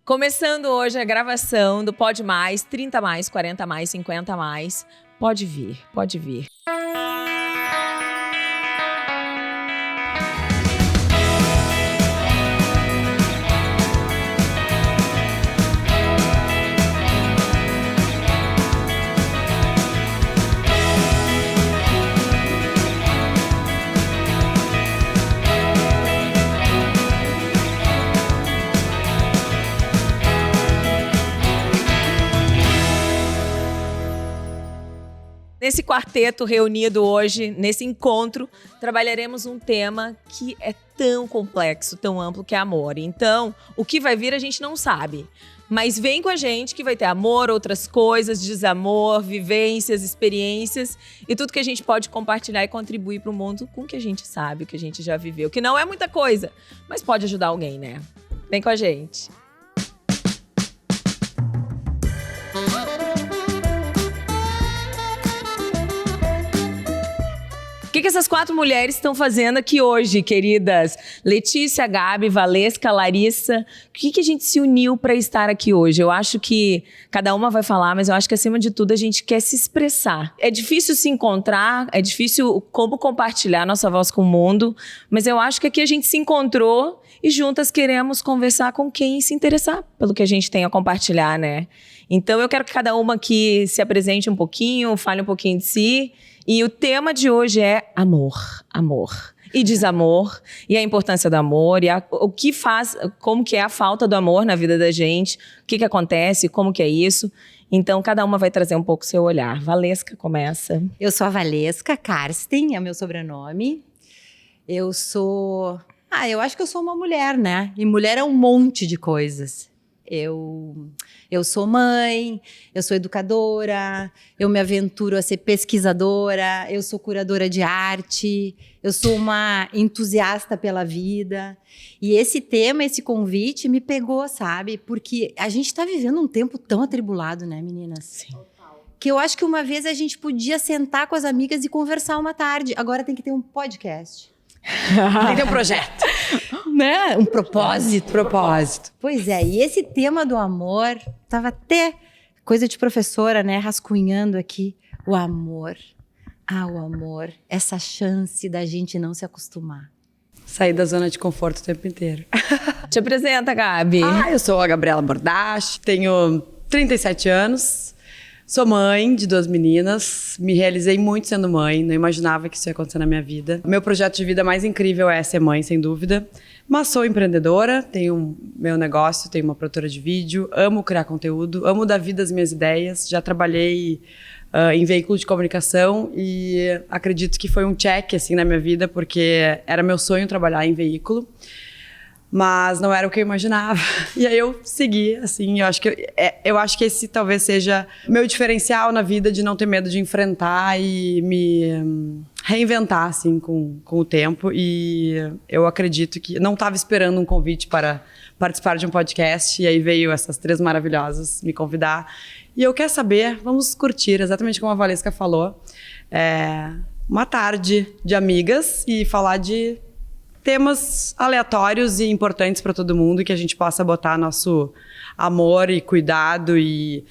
Começando hoje a gravação do Pode Mais, 30 mais, 40 mais, 50 mais. Pode vir, pode vir. Nesse quarteto reunido hoje, nesse encontro, trabalharemos um tema que é tão complexo, tão amplo, que é amor. Então, o que vai vir a gente não sabe. Mas vem com a gente que vai ter amor, outras coisas, desamor, vivências, experiências e tudo que a gente pode compartilhar e contribuir para o mundo com o que a gente sabe, o que a gente já viveu. Que não é muita coisa, mas pode ajudar alguém, né? Vem com a gente. O que essas 4 mulheres estão fazendo aqui hoje, queridas? Letícia, Gabi, Valesca, Larissa. O que a gente se uniu para estar aqui hoje? Eu acho que cada uma vai falar, mas eu acho que acima de tudo a gente quer se expressar. É difícil se encontrar, é difícil como compartilhar nossa voz com o mundo, mas eu acho que aqui a gente se encontrou e juntas queremos conversar com quem se interessar pelo que a gente tem a compartilhar, né? Então eu quero que cada uma aqui se apresente um pouquinho, fale um pouquinho de si. E o tema de hoje é amor, amor e desamor, e a importância do amor, e o que faz, como que é a falta do amor na vida da gente, o que acontece, como que é isso. Então, cada uma vai trazer um pouco o seu olhar. Valesca, começa. Eu sou a Valesca Karsten, é o meu sobrenome. Eu acho que eu sou uma mulher, né? E mulher é um monte de coisas. Eu sou mãe, eu sou educadora, eu me aventuro a ser pesquisadora, eu sou curadora de arte, eu sou uma entusiasta pela vida. E esse tema, esse convite me pegou, sabe? Porque a gente está vivendo um tempo tão atribulado, né, meninas? Sim. Que eu acho que uma vez a gente podia sentar com as amigas e conversar uma tarde. Agora tem que ter um podcast. Tem que ter um projeto. Né? Um propósito. Pois é, e esse tema do amor, tava até coisa de professora, né? Rascunhando aqui. O amor. O amor. Essa chance da gente não se acostumar. Sair da zona de conforto o tempo inteiro. Te apresenta, Gabi. Eu sou a Gabriela Bordache, tenho 37 anos. Sou mãe de 2 meninas, me realizei muito sendo mãe, não imaginava que isso ia acontecer na minha vida. Meu projeto de vida mais incrível é ser mãe, sem dúvida. Mas sou empreendedora, tenho meu negócio, tenho uma produtora de vídeo, amo criar conteúdo, amo dar vida às minhas ideias. Já trabalhei em veículo de comunicação e acredito que foi um check assim, na minha vida, porque era meu sonho trabalhar em veículo. Mas não era o que eu imaginava. E aí eu segui, assim, eu acho que esse talvez seja meu diferencial na vida, de não ter medo de enfrentar e me reinventar, assim, com o tempo. E eu acredito que não estava esperando um convite para participar de um podcast, e aí veio essas 3 maravilhosas me convidar. E eu quero saber, vamos curtir, exatamente como a Valesca falou, uma tarde de amigas e falar de temas aleatórios e importantes para todo mundo, que a gente possa botar nosso amor e cuidado e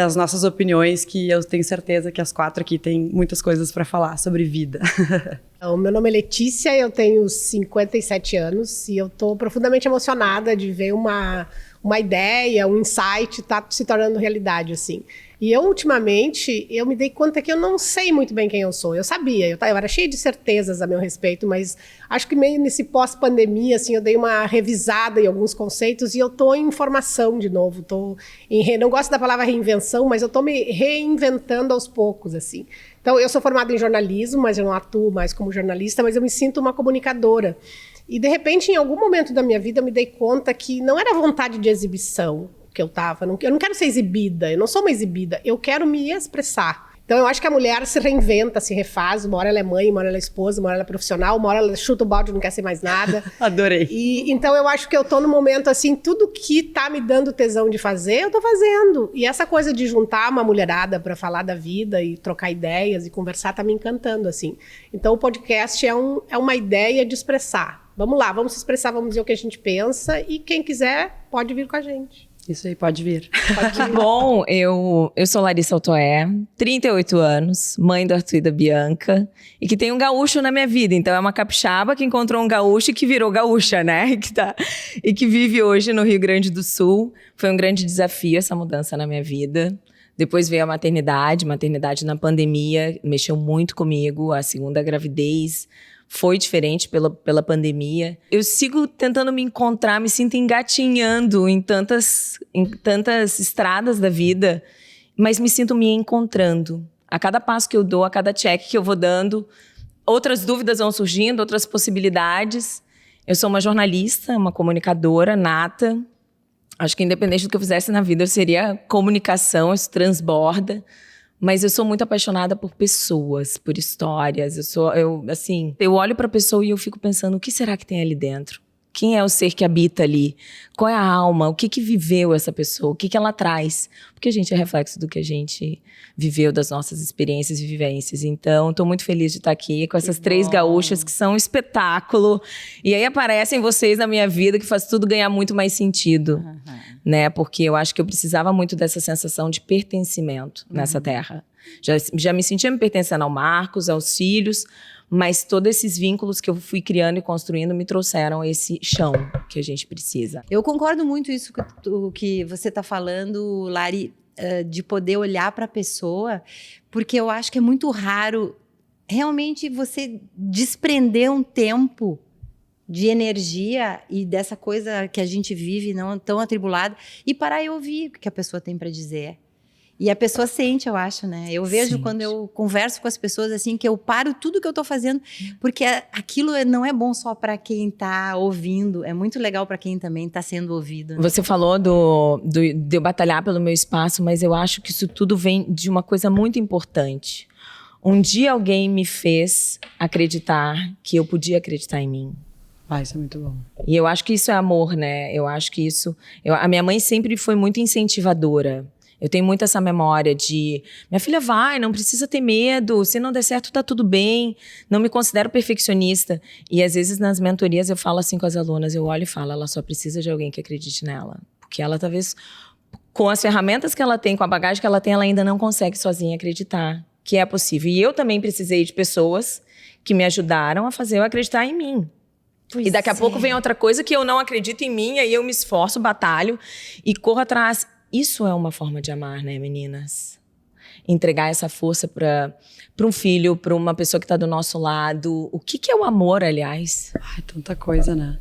as nossas opiniões, que eu tenho certeza que as 4 aqui têm muitas coisas para falar sobre vida. O meu nome é Letícia, eu tenho 57 anos e eu estou profundamente emocionada de ver uma ideia, um insight tá se tornando realidade, assim. E eu, ultimamente, eu me dei conta que eu não sei muito bem quem eu sou. Eu sabia, eu era cheia de certezas a meu respeito, mas acho que meio nesse pós-pandemia, assim, eu dei uma revisada em alguns conceitos e eu tô em formação de novo. Não gosto da palavra reinvenção, mas eu tô me reinventando aos poucos, assim. Então, eu sou formada em jornalismo, mas eu não atuo mais como jornalista, mas eu me sinto uma comunicadora. E, de repente, em algum momento da minha vida, eu me dei conta que não era vontade de exibição que eu tava. Eu não quero ser exibida, eu não sou uma exibida, eu quero me expressar. Então eu acho que a mulher se reinventa, se refaz, uma hora ela é mãe, uma hora ela é esposa, uma hora ela é profissional, uma hora ela chuta o balde e não quer ser mais nada. Adorei. E então eu acho que eu tô no momento assim, tudo que tá me dando tesão de fazer, eu tô fazendo. E essa coisa de juntar uma mulherada para falar da vida e trocar ideias e conversar tá me encantando, assim. Então o podcast é uma ideia de expressar. Vamos lá, vamos se expressar, vamos dizer o que a gente pensa e quem quiser pode vir com a gente. Isso aí, pode vir. Que bom, eu sou Larissa Altoé, 38 anos, mãe do Arthur e da Bianca, e que tem um gaúcho na minha vida. Então é uma capixaba que encontrou um gaúcho e que virou gaúcha, né? E que vive hoje no Rio Grande do Sul. Foi um grande desafio essa mudança na minha vida. Depois veio a maternidade na pandemia, mexeu muito comigo, a segunda gravidez foi diferente pela pandemia. Eu sigo tentando me encontrar, me sinto engatinhando em tantas estradas da vida, mas me sinto me encontrando. A cada passo que eu dou, a cada check que eu vou dando, outras dúvidas vão surgindo, outras possibilidades. Eu sou uma jornalista, uma comunicadora nata. Acho que independente do que eu fizesse na vida, eu seria comunicação, isso transborda. Mas eu sou muito apaixonada por pessoas, por histórias. Eu olho para a pessoa e eu fico pensando, o que será que tem ali dentro? Quem é o ser que habita ali? Qual é a alma? O que viveu essa pessoa? O que ela traz? Porque a gente é reflexo do que a gente viveu, das nossas experiências e vivências. Então, estou muito feliz de estar aqui com essas três gaúchas que são um espetáculo. E aí aparecem vocês na minha vida, que faz tudo ganhar muito mais sentido. Né? Porque eu acho que eu precisava muito dessa sensação de pertencimento nessa terra. Já me sentia me pertencendo ao Marcos, aos filhos, mas todos esses vínculos que eu fui criando e construindo me trouxeram esse chão que a gente precisa. Eu concordo muito isso que você está falando, Lari, de poder olhar para a pessoa, porque eu acho que é muito raro realmente você desprender um tempo de energia e dessa coisa que a gente vive não tão atribulada e parar e ouvir o que a pessoa tem para dizer. E a pessoa sente, eu acho, né? Eu vejo quando eu converso com as pessoas, assim, que eu paro tudo que eu tô fazendo, porque aquilo não é bom só para quem tá ouvindo, é muito legal para quem também tá sendo ouvido. Né? Você falou de eu batalhar pelo meu espaço, mas eu acho que isso tudo vem de uma coisa muito importante. Um dia alguém me fez acreditar que eu podia acreditar em mim. Isso é muito bom. E eu acho que isso é amor, né? Eu acho que isso... a minha mãe sempre foi muito incentivadora. Eu tenho muito essa memória de... Minha filha vai, não precisa ter medo. Se não der certo, tá tudo bem. Não me considero perfeccionista. E às vezes nas mentorias eu falo assim com as alunas. Eu olho e falo, ela só precisa de alguém que acredite nela. Porque ela talvez, com as ferramentas que ela tem, com a bagagem que ela tem, ela ainda não consegue sozinha acreditar que é possível. E eu também precisei de pessoas que me ajudaram a fazer eu acreditar em mim. E daqui a pouco vem outra coisa que eu não acredito em mim, aí eu me esforço, batalho e corro atrás. Isso é uma forma de amar, né, meninas? Entregar essa força para um filho, para uma pessoa que está do nosso lado. O que é o amor, aliás? Tanta coisa, né?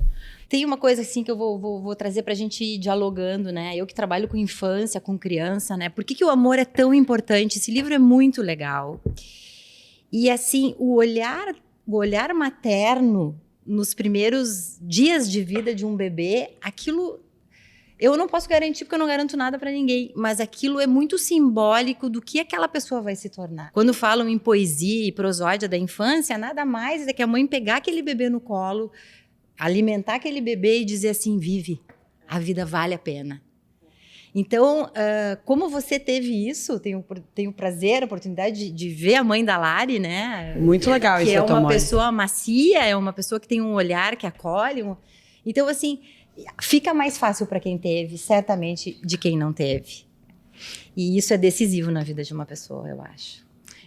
Tem uma coisa assim que eu vou trazer pra gente ir dialogando, né? Eu que trabalho com infância, com criança, né? Por que o amor é tão importante? Esse livro é muito legal. E assim, o olhar materno nos primeiros dias de vida de um bebê, aquilo eu não posso garantir porque eu não garanto nada para ninguém, mas aquilo é muito simbólico do que aquela pessoa vai se tornar. Quando falam em poesia e prosódia da infância, nada mais é que a mãe pegar aquele bebê no colo, alimentar aquele bebê e dizer assim, vive, a vida vale a pena. Então, como você teve isso, tenho o prazer, a oportunidade de ver a mãe da Lari, né? Muito legal isso da tua mãe. Que é uma pessoa macia, é uma pessoa que tem um olhar que acolhe. Então, assim, fica mais fácil para quem teve, certamente, de quem não teve. E isso é decisivo na vida de uma pessoa, eu acho.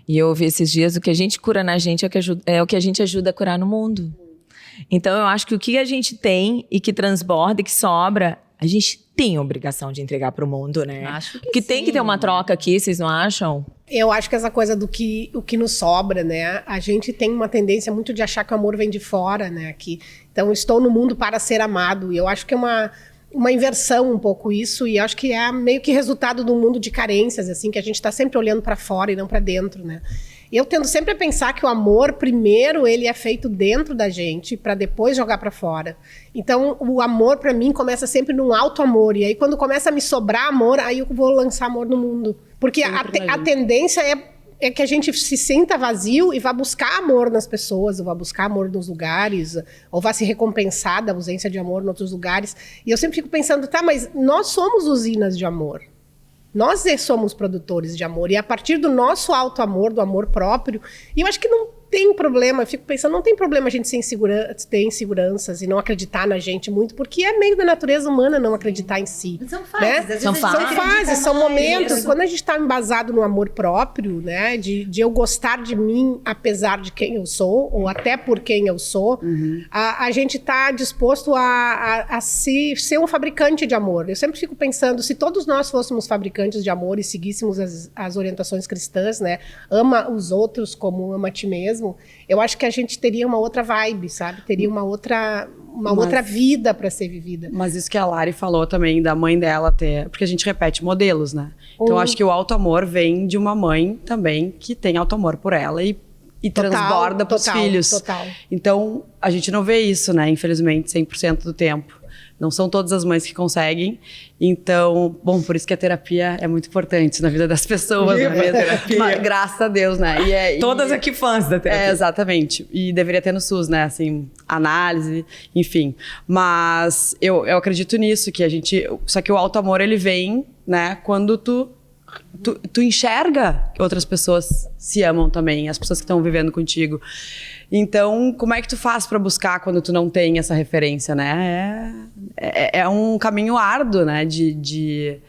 E eu ouvi esses dias, o que a gente cura na gente é o que a gente ajuda a curar no mundo. Então, eu acho que o que a gente tem e que transborda e que sobra, a gente tem a obrigação de entregar para o mundo, né? Acho que porque sim. Tem que ter uma troca aqui, vocês não acham? Eu acho que essa coisa do que o que nos sobra, né? A gente tem uma tendência muito de achar que o amor vem de fora, né? Aqui. Então, estou no mundo para ser amado. E eu acho que é uma inversão um pouco isso. E acho que é meio que resultado de um mundo de carências, assim, que a gente está sempre olhando para fora e não para dentro, né? Eu tendo sempre a pensar que o amor, primeiro, ele é feito dentro da gente para depois jogar para fora. Então, o amor, para mim, começa sempre num alto amor. E aí, quando começa a me sobrar amor, aí eu vou lançar amor no mundo. Porque a tendência é que a gente se sinta vazio e vá buscar amor nas pessoas, ou vá buscar amor nos lugares, ou vá se recompensar da ausência de amor em outros lugares. E eu sempre fico pensando, tá, mas nós somos usinas de amor. Nós somos produtores de amor. E a partir do nosso alto amor, do amor próprio, e eu acho que não tem problema, eu fico pensando, não tem problema a gente ter inseguranças e não acreditar na gente muito, porque é meio da natureza humana não acreditar em si. São né? fases. Às vezes São a gente fases. São fases, são mais, momentos. né? Quando a gente está embasado no amor próprio, né? De eu gostar de mim, apesar de quem eu sou, ou até por quem eu sou, a gente está disposto a ser um fabricante de amor. Eu sempre fico pensando, se todos nós fôssemos fabricantes de amor e seguíssemos as orientações cristãs, né? Ama os outros como ama a ti mesmo, eu acho que a gente teria uma outra vibe, sabe? Teria uma outra vida para ser vivida. Mas isso que a Lari falou também, da mãe dela ter... Porque a gente repete modelos, né? Então, acho que o auto-amor vem de uma mãe também que tem auto-amor por ela e transborda pros filhos. Total. Então, a gente não vê isso, né? Infelizmente, 100% do tempo. Não são todas as mães que conseguem. Então, bom, por isso que a terapia é muito importante na vida das pessoas. Mas, graças a Deus, né? Todas aqui fãs da terapia. Exatamente. E deveria ter no SUS, né? Assim, análise, enfim. Mas eu acredito nisso, que a gente... Só que o auto-amor, ele vem, né? Quando tu enxerga que outras pessoas se amam também, as pessoas que estão vivendo contigo. Então, como é que tu faz para buscar quando tu não tem essa referência, né? É um caminho árduo, né? De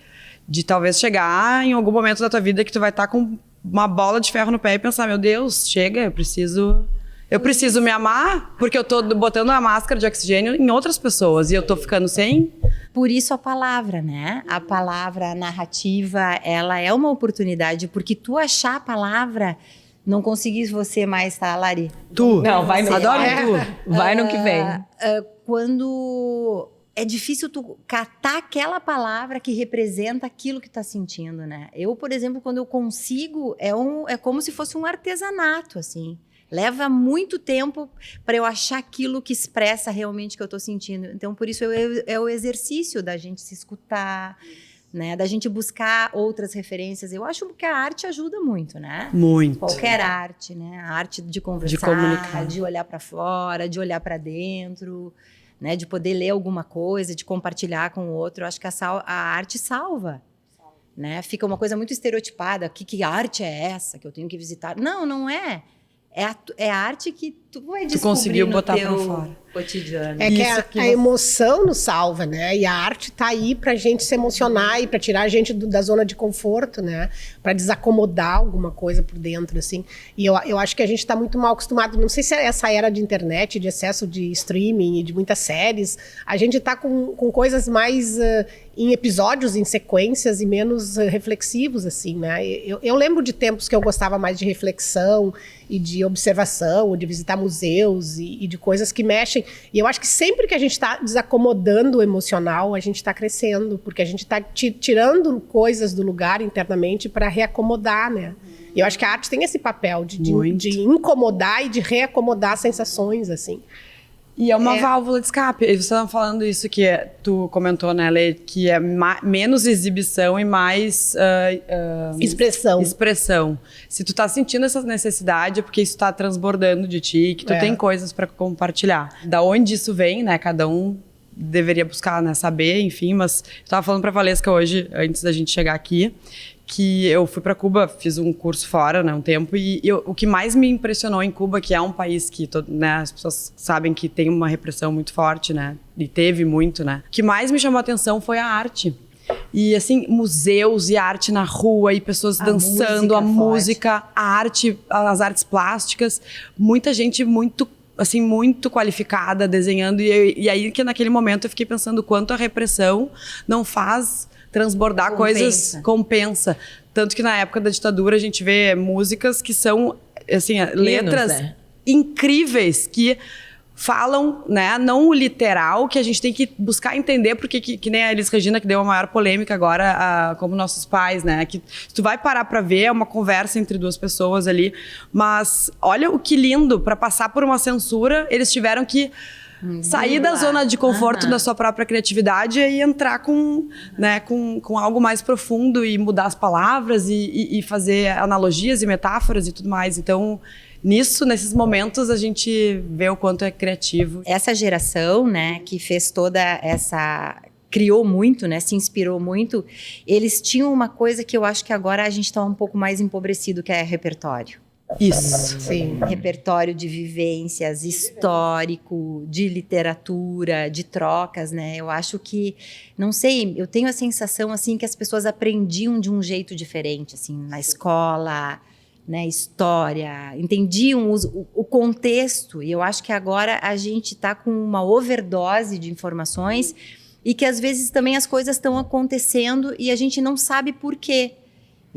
talvez chegar em algum momento da tua vida que tu vai estar com uma bola de ferro no pé e pensar, meu Deus, chega, eu preciso me amar, porque eu tô botando a máscara de oxigênio em outras pessoas e eu tô ficando sem... Por isso a palavra, né? A palavra, a narrativa, ela é uma oportunidade, porque tu achar a palavra, não conseguis você mais, tá, Lari? Tu. Não, vai no Adoro tu. Vai no que vem. Quando é difícil tu catar aquela palavra que representa aquilo que tá sentindo, né? Eu, por exemplo, quando eu consigo, é como se fosse um artesanato, assim. Leva muito tempo para eu achar aquilo que expressa realmente o que eu estou sentindo. Então, por isso, é o exercício da gente se escutar, né? Da gente buscar outras referências. Eu acho que a arte ajuda muito, né? Muito. Qualquer arte, né? A arte de conversar, De comunicar. de olhar para fora, de olhar para dentro, né? De poder ler alguma coisa, de compartilhar com o outro. Eu acho que a arte salva. Né? Fica uma coisa muito estereotipada. Que arte é essa que eu tenho que visitar? Não, não é. É a arte que tu vai descobrir conseguiu no botar teu pra fora. cotidiano. É que a emoção nos salva, né? E a arte tá aí pra gente se emocionar e pra tirar a gente da zona de conforto, né? Pra desacomodar alguma coisa por dentro, assim. E eu acho que a gente tá muito mal acostumado. Não sei se é essa era de internet, de excesso de streaming e de muitas séries. A gente tá com coisas mais em episódios, em sequências e menos reflexivos, assim, né? Eu lembro de tempos que eu gostava mais de reflexão e de observação, de visitar museus e de coisas que mexem. E eu acho que sempre que a gente está desacomodando o emocional, a gente está crescendo, porque a gente está tirando coisas do lugar internamente para reacomodar, né? E eu acho que a arte tem esse papel de incomodar e de reacomodar sensações, assim. E é uma válvula de escape. E você estava falando isso que tu comentou, né, Lê? Que é menos exibição e mais... Expressão. Se tu tá sentindo essa necessidade, é porque isso tá transbordando de ti, que tu tem coisas para compartilhar. Da onde isso vem, né? Cada um deveria buscar, né, saber, enfim. Mas eu tava falando pra Valesca hoje, antes da gente chegar aqui, que eu fui para Cuba, fiz um curso fora, né, um tempo, e o que mais me impressionou em Cuba, que é um país que, né, as pessoas sabem que tem uma repressão muito forte, né, e teve muito, né, o que mais me chamou a atenção foi a arte. E, assim, museus e arte na rua, e pessoas dançando, a música, a arte, as artes plásticas, muita gente muito qualificada, desenhando, e aí que naquele momento eu fiquei pensando quanto a repressão não faz transbordar coisas, compensa. Tanto que na época da ditadura a gente vê músicas que são, assim, letras, né, incríveis, que falam, né, não o literal, que a gente tem que buscar entender, porque que nem a Elis Regina, que deu a maior polêmica agora, como nossos pais, né, que tu vai parar pra ver, é uma conversa entre duas pessoas ali, mas olha o que lindo, pra passar por uma censura, eles tiveram que sair da zona de conforto da sua própria criatividade e entrar com algo mais profundo e mudar as palavras e fazer analogias e metáforas e tudo mais. Então, nesses momentos, a gente vê o quanto é criativo. Essa geração, né, que fez toda essa... criou muito, né, se inspirou muito, eles tinham uma coisa que eu acho que agora a gente está um pouco mais empobrecido, que é repertório. Isso. Sim. Repertório de vivências, histórico, de literatura, de trocas, né? Eu acho que, não sei, eu tenho a sensação, assim, que as pessoas aprendiam de um jeito diferente, assim, na escola, né? História, entendiam o contexto. E eu acho que agora a gente está com uma overdose de informações e que, às vezes, também as coisas estão acontecendo e a gente não sabe por quê.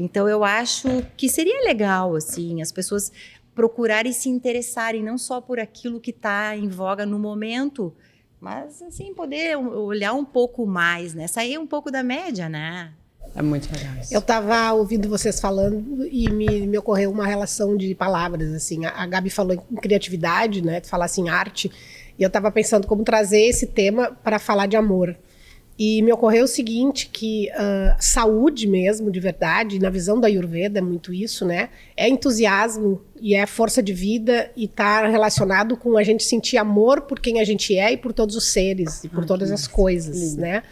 Então, eu acho que seria legal, assim, as pessoas procurarem se interessarem não só por aquilo que está em voga no momento, mas, assim, poder olhar um pouco mais, né? Sair um pouco da média, né? É muito legal isso. Eu estava ouvindo vocês falando e me ocorreu uma relação de palavras, assim. A Gabi falou em criatividade, né? Falar assim, arte. E eu estava pensando como trazer esse tema para falar de amor. E me ocorreu o seguinte, que saúde mesmo, de verdade, na visão da Ayurveda é muito isso, né? É entusiasmo e é força de vida e está relacionado com a gente sentir amor por quem a gente é e por todos os seres e por todas as coisas, né?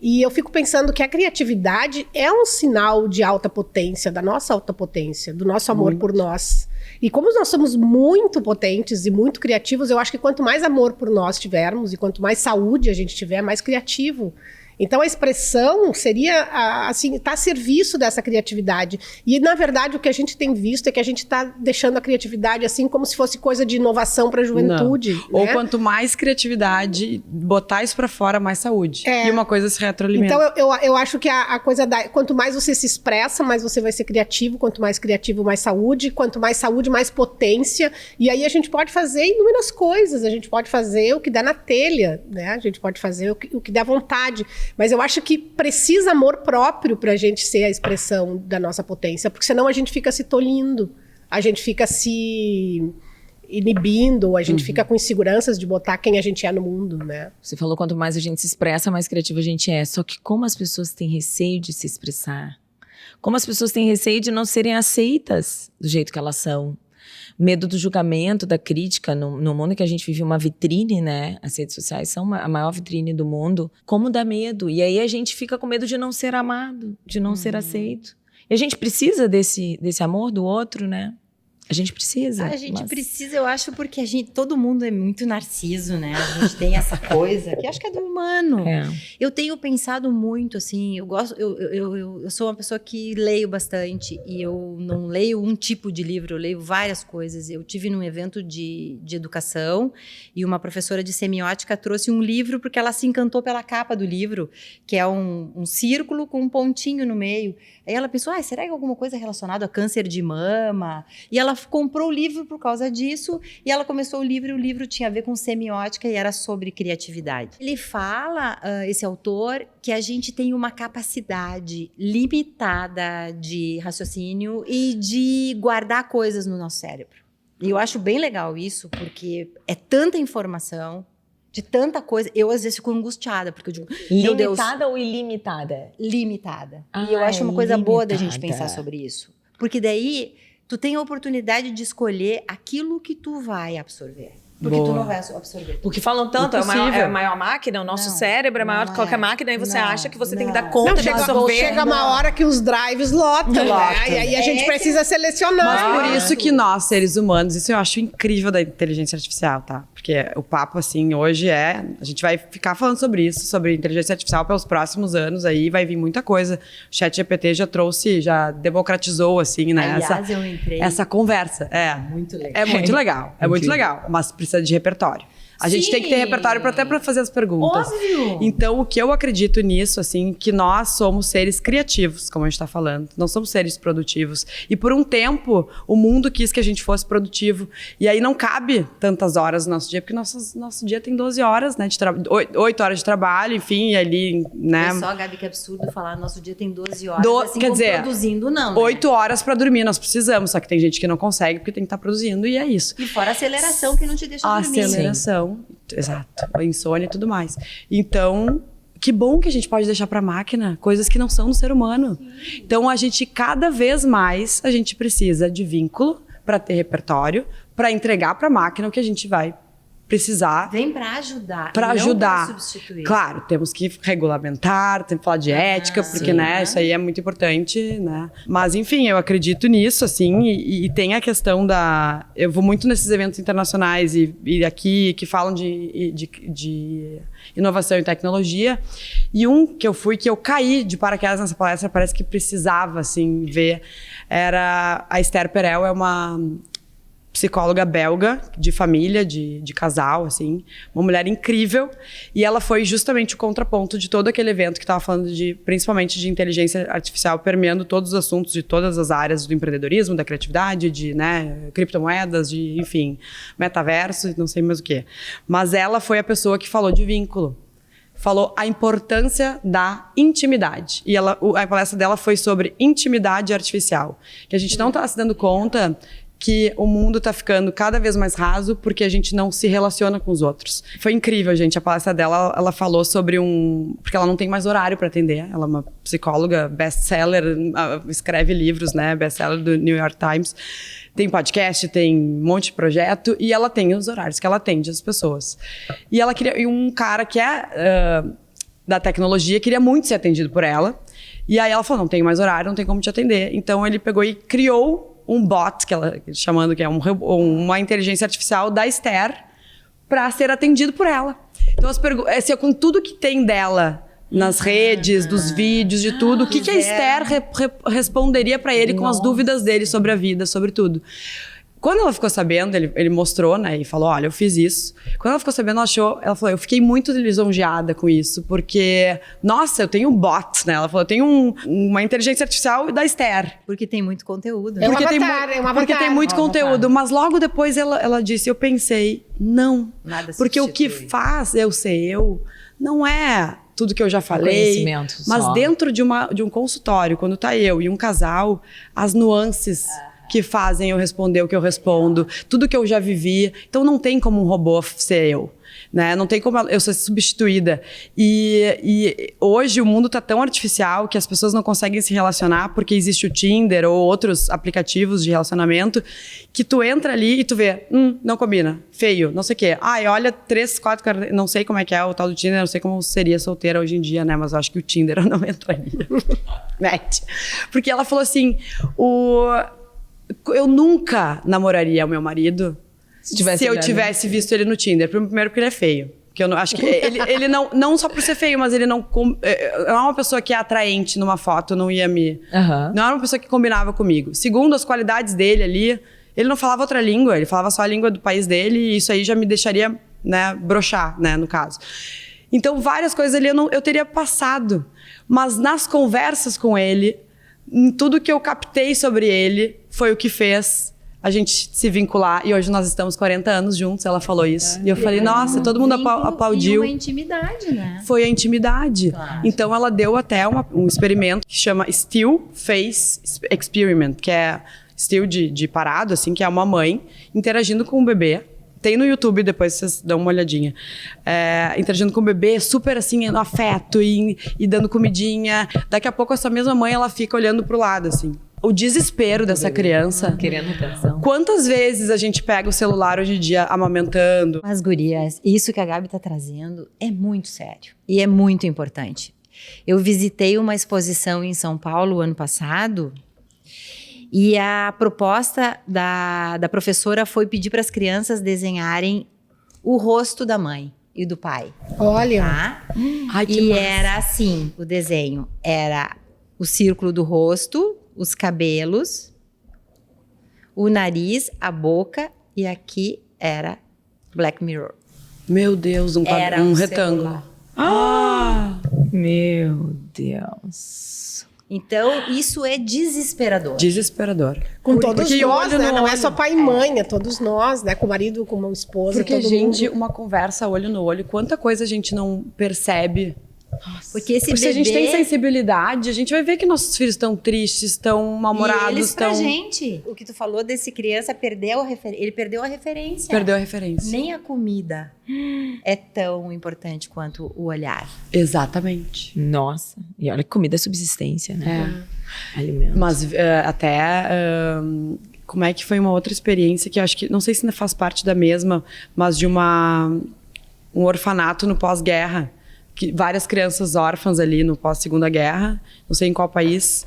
E eu fico pensando que a criatividade é um sinal de alta potência, da nossa alta potência, do nosso amor por nós. E como nós somos muito potentes e muito criativos, eu acho que quanto mais amor por nós tivermos e quanto mais saúde a gente tiver, mais criativo. Então a expressão seria, assim, tá a serviço dessa criatividade. E na verdade o que a gente tem visto é que a gente está deixando a criatividade assim como se fosse coisa de inovação para a juventude. Né? Ou quanto mais criatividade, botar isso para fora, mais saúde. E uma coisa se retroalimenta. Então eu acho que a coisa quanto mais você se expressa, mais você vai ser criativo. Quanto mais criativo, mais saúde. Quanto mais saúde, mais potência. E aí a gente pode fazer inúmeras coisas. A gente pode fazer o que dá na telha, né? A gente pode fazer o que dá vontade. Mas eu acho que precisa amor próprio para a gente ser a expressão da nossa potência, porque senão a gente fica se tolhindo, a gente fica se inibindo, a gente fica com inseguranças de botar quem a gente é no mundo, né? Você falou quanto mais a gente se expressa, mais criativa a gente é. Só que como as pessoas têm receio de se expressar, como as pessoas têm receio de não serem aceitas do jeito que elas são. Medo do julgamento, da crítica, no mundo que a gente vive uma vitrine, né? As redes sociais são a maior vitrine do mundo. Como dá medo? E aí a gente fica com medo de não ser amado, de não ser aceito. E a gente precisa desse amor do outro, né? A gente precisa. A gente precisa, eu acho, porque todo mundo é muito narciso, né? A gente tem essa coisa que acho que é do humano. É. Eu tenho pensado muito, assim, eu sou uma pessoa que leio bastante e eu não leio um tipo de livro, eu leio várias coisas. Eu tive num evento de educação e uma professora de semiótica trouxe um livro porque ela se encantou pela capa do livro, que é um círculo com um pontinho no meio. Aí ela pensou, será que é alguma coisa relacionada a câncer de mama? E ela comprou o livro por causa disso, e ela começou o livro tinha a ver com semiótica e era sobre criatividade. Ele fala, esse autor, que a gente tem uma capacidade limitada de raciocínio e de guardar coisas no nosso cérebro. E eu acho bem legal isso, porque é tanta informação, de tanta coisa, eu às vezes fico angustiada, porque eu digo, meu Deus. Limitada ou ilimitada? Limitada. E eu acho uma coisa boa da gente pensar sobre isso. Porque daí, tu tem a oportunidade de escolher aquilo que tu vai absorver. Porque tu não vai absorver. Porque falam tanto, é a maior máquina, o nosso cérebro é maior do que qualquer máquina, e você acha que você tem que dar conta de absorver. Chega uma hora que os drives lotam, né? E aí a gente precisa selecionar. Mas por isso que nós, seres humanos, isso eu acho incrível da inteligência artificial, tá? Porque o papo, assim, hoje a gente vai ficar falando sobre isso, sobre inteligência artificial pelos próximos anos aí, vai vir muita coisa. O ChatGPT já democratizou, assim, né? Aliás, eu entrei. Essa conversa. Muito legal. É muito legal, é muito legal, mas precisa de repertório. A gente tem que ter repertório até para fazer as perguntas. Óbvio! Então, o que eu acredito nisso, assim, que nós somos seres criativos, como a gente tá falando. Não somos seres produtivos. E por um tempo, o mundo quis que a gente fosse produtivo. E aí não cabe tantas horas no nosso dia, porque nosso dia tem 12 horas, né? 8 horas de trabalho, enfim, e ali, né? É só, Gabi, que absurdo falar, nosso dia tem 12 horas, assim, quer dizer, produzindo, não, né? 8 horas para dormir, nós precisamos. Só que tem gente que não consegue, porque tem que estar produzindo, e é isso. E fora a aceleração que não te deixa dormir. Aceleração. Exato, a insônia e tudo mais. Então, que bom que a gente pode deixar para a máquina coisas que não são do ser humano. Sim. Então, cada vez mais, a gente precisa de vínculo para ter repertório, para entregar para a máquina o que a gente vai precisar. Vem para ajudar. Para e não ajudar. pra substituir. Claro, temos que regulamentar, temos que falar de ética, porque, né, isso aí é muito importante, né? Mas, enfim, eu acredito nisso, assim, e tem a questão da... Eu vou muito nesses eventos internacionais e aqui que falam de inovação e tecnologia, e um que eu fui, que eu caí de paraquedas nessa palestra, parece que precisava, assim, ver, era a Esther Perel, é uma psicóloga belga, de família, de casal, assim, uma mulher incrível, e ela foi justamente o contraponto de todo aquele evento que estava falando principalmente de inteligência artificial, permeando todos os assuntos de todas as áreas do empreendedorismo, da criatividade, de, né, criptomoedas, de, enfim, metaverso, não sei mais o quê. Mas ela foi a pessoa que falou de vínculo. Falou a importância da intimidade. E a palestra dela foi sobre intimidade artificial. Que a gente não está se dando conta que o mundo está ficando cada vez mais raso porque a gente não se relaciona com os outros. Foi incrível, gente. A palestra dela, ela falou sobre porque ela não tem mais horário para atender. Ela é uma psicóloga, best-seller, escreve livros, né? Best-seller do New York Times. Tem podcast, tem um monte de projeto e ela tem os horários que ela atende as pessoas. E um cara que é da tecnologia queria muito ser atendido por ela. E aí ela falou, não tenho mais horário, não tem como te atender. Então ele pegou e criou um bot, chamando que é uma inteligência artificial da Esther, para ser atendido por ela. Então, assim, com tudo que tem dela nas redes, dos vídeos, de tudo, o que a Esther responderia para ele com as dúvidas dele sobre a vida, sobre tudo. Quando ela ficou sabendo, ele mostrou, né, e falou, olha, eu fiz isso. Quando ela ficou sabendo, ela falou, eu fiquei muito lisonjeada com isso, porque, nossa, eu tenho um bot, né? Ela falou, eu tenho uma inteligência artificial da Esther. Porque tem muito conteúdo. É um avatar. Porque tem muito conteúdo. Mas logo depois ela disse, eu pensei, não. Nada porque o que faz eu ser eu, não é tudo que eu já falei, mas dentro de um consultório, quando tá eu e um casal, as nuances que fazem eu responder o que eu respondo, tudo que eu já vivi. Então não tem como um robô ser eu, né? Não tem como eu ser substituída. E hoje o mundo tá tão artificial que as pessoas não conseguem se relacionar porque existe o Tinder ou outros aplicativos de relacionamento que tu entra ali e tu vê, não combina, feio, não sei o quê. Ai, olha 3, 4, não sei como é que é o tal do Tinder, não sei como seria solteira hoje em dia, né? Mas eu acho que o Tinder eu não entraria. Porque ela falou assim, eu nunca namoraria o meu marido se eu tivesse visto ele no Tinder. Primeiro porque ele é feio. Que eu não, acho que ele não só por ser feio, mas ele não é uma pessoa que é atraente numa foto, não ia me... Não era uma pessoa que combinava comigo. Segundo, as qualidades dele ali, ele não falava outra língua, ele falava só a língua do país dele e isso aí já me deixaria, né, broxar, né, no caso. Então, várias coisas ali eu teria passado. Mas nas conversas com ele, em tudo que eu captei sobre ele, foi o que fez a gente se vincular. E hoje nós estamos 40 anos juntos, ela falou isso. E eu falei, nossa, todo mundo aplaudiu. E uma intimidade, né? Foi a intimidade. Claro. Então ela deu até um experimento que chama Still Face Experiment, que é still de parado, assim, que é uma mãe interagindo com um bebê. Tem no YouTube, depois vocês dão uma olhadinha. Interagindo com o bebê, super assim, no afeto e dando comidinha. Daqui a pouco, essa mesma mãe, ela fica olhando pro lado, assim. O desespero dessa criança. Querendo atenção. Quantas vezes a gente pega o celular hoje em dia amamentando? Mas, gurias, isso que a Gabi tá trazendo é muito sério. E é muito importante. Eu visitei uma exposição em São Paulo ano passado. E a proposta da professora foi pedir para as crianças desenharem o rosto da mãe e do pai. Olha. Tá? Ai, que e massa. era assim, o desenho era o círculo do rosto, os cabelos, o nariz, a boca e aqui era Black Mirror. Meu Deus, um retângulo. celular. Ah! Meu Deus. Então, isso é desesperador. Desesperador. Com todos Porque nós, olho né? no Não é olho. só pai e mãe, é todos nós, né? Com o marido, com uma esposa, Porque, todo gente, mundo. uma conversa olho no olho, quanta coisa a gente não percebe. Porque esse Porque se a gente tem sensibilidade, a gente vai ver que nossos filhos estão tristes, estão mal-humorados, E eles pra estão... gente. O que tu falou desse criança, ele perdeu a referência. Perdeu a referência. Nem a comida é tão importante quanto o olhar. Exatamente. Nossa. E olha que comida é subsistência, né? É. Alimento. Mas como é que foi uma outra experiência que eu acho que, não sei se ainda faz parte da mesma, mas de um orfanato no pós-guerra, que várias crianças órfãs ali no pós-segunda guerra, não sei em qual país,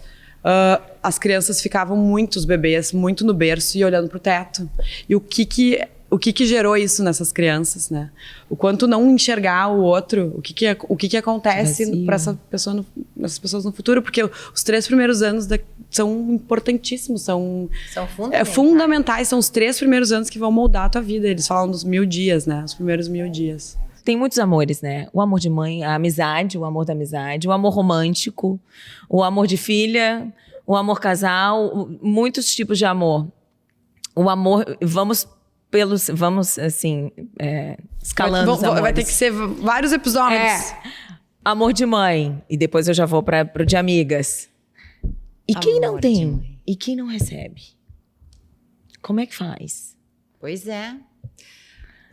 as crianças ficavam os bebês, muito no berço e olhando pro teto. E o que gerou isso nessas crianças, né? O quanto não enxergar o outro, o que acontece para essas pessoas no futuro, porque os 3 primeiros anos são importantíssimos, são fundamentais, são os 3 primeiros anos que vão moldar a tua vida. Eles falam dos 1000 dias, né? Os primeiros 1000 dias. Tem muitos amores, né? O amor de mãe, a amizade, o amor da amizade, o amor romântico, o amor de filha, o amor casal, muitos tipos de amor. O amor, vamos assim, escalando os amores. Vai ter que ser vários episódios. Amor de mãe, e depois eu já vou pro de amigas. E quem não tem? E quem não recebe? Como é que faz? Pois é.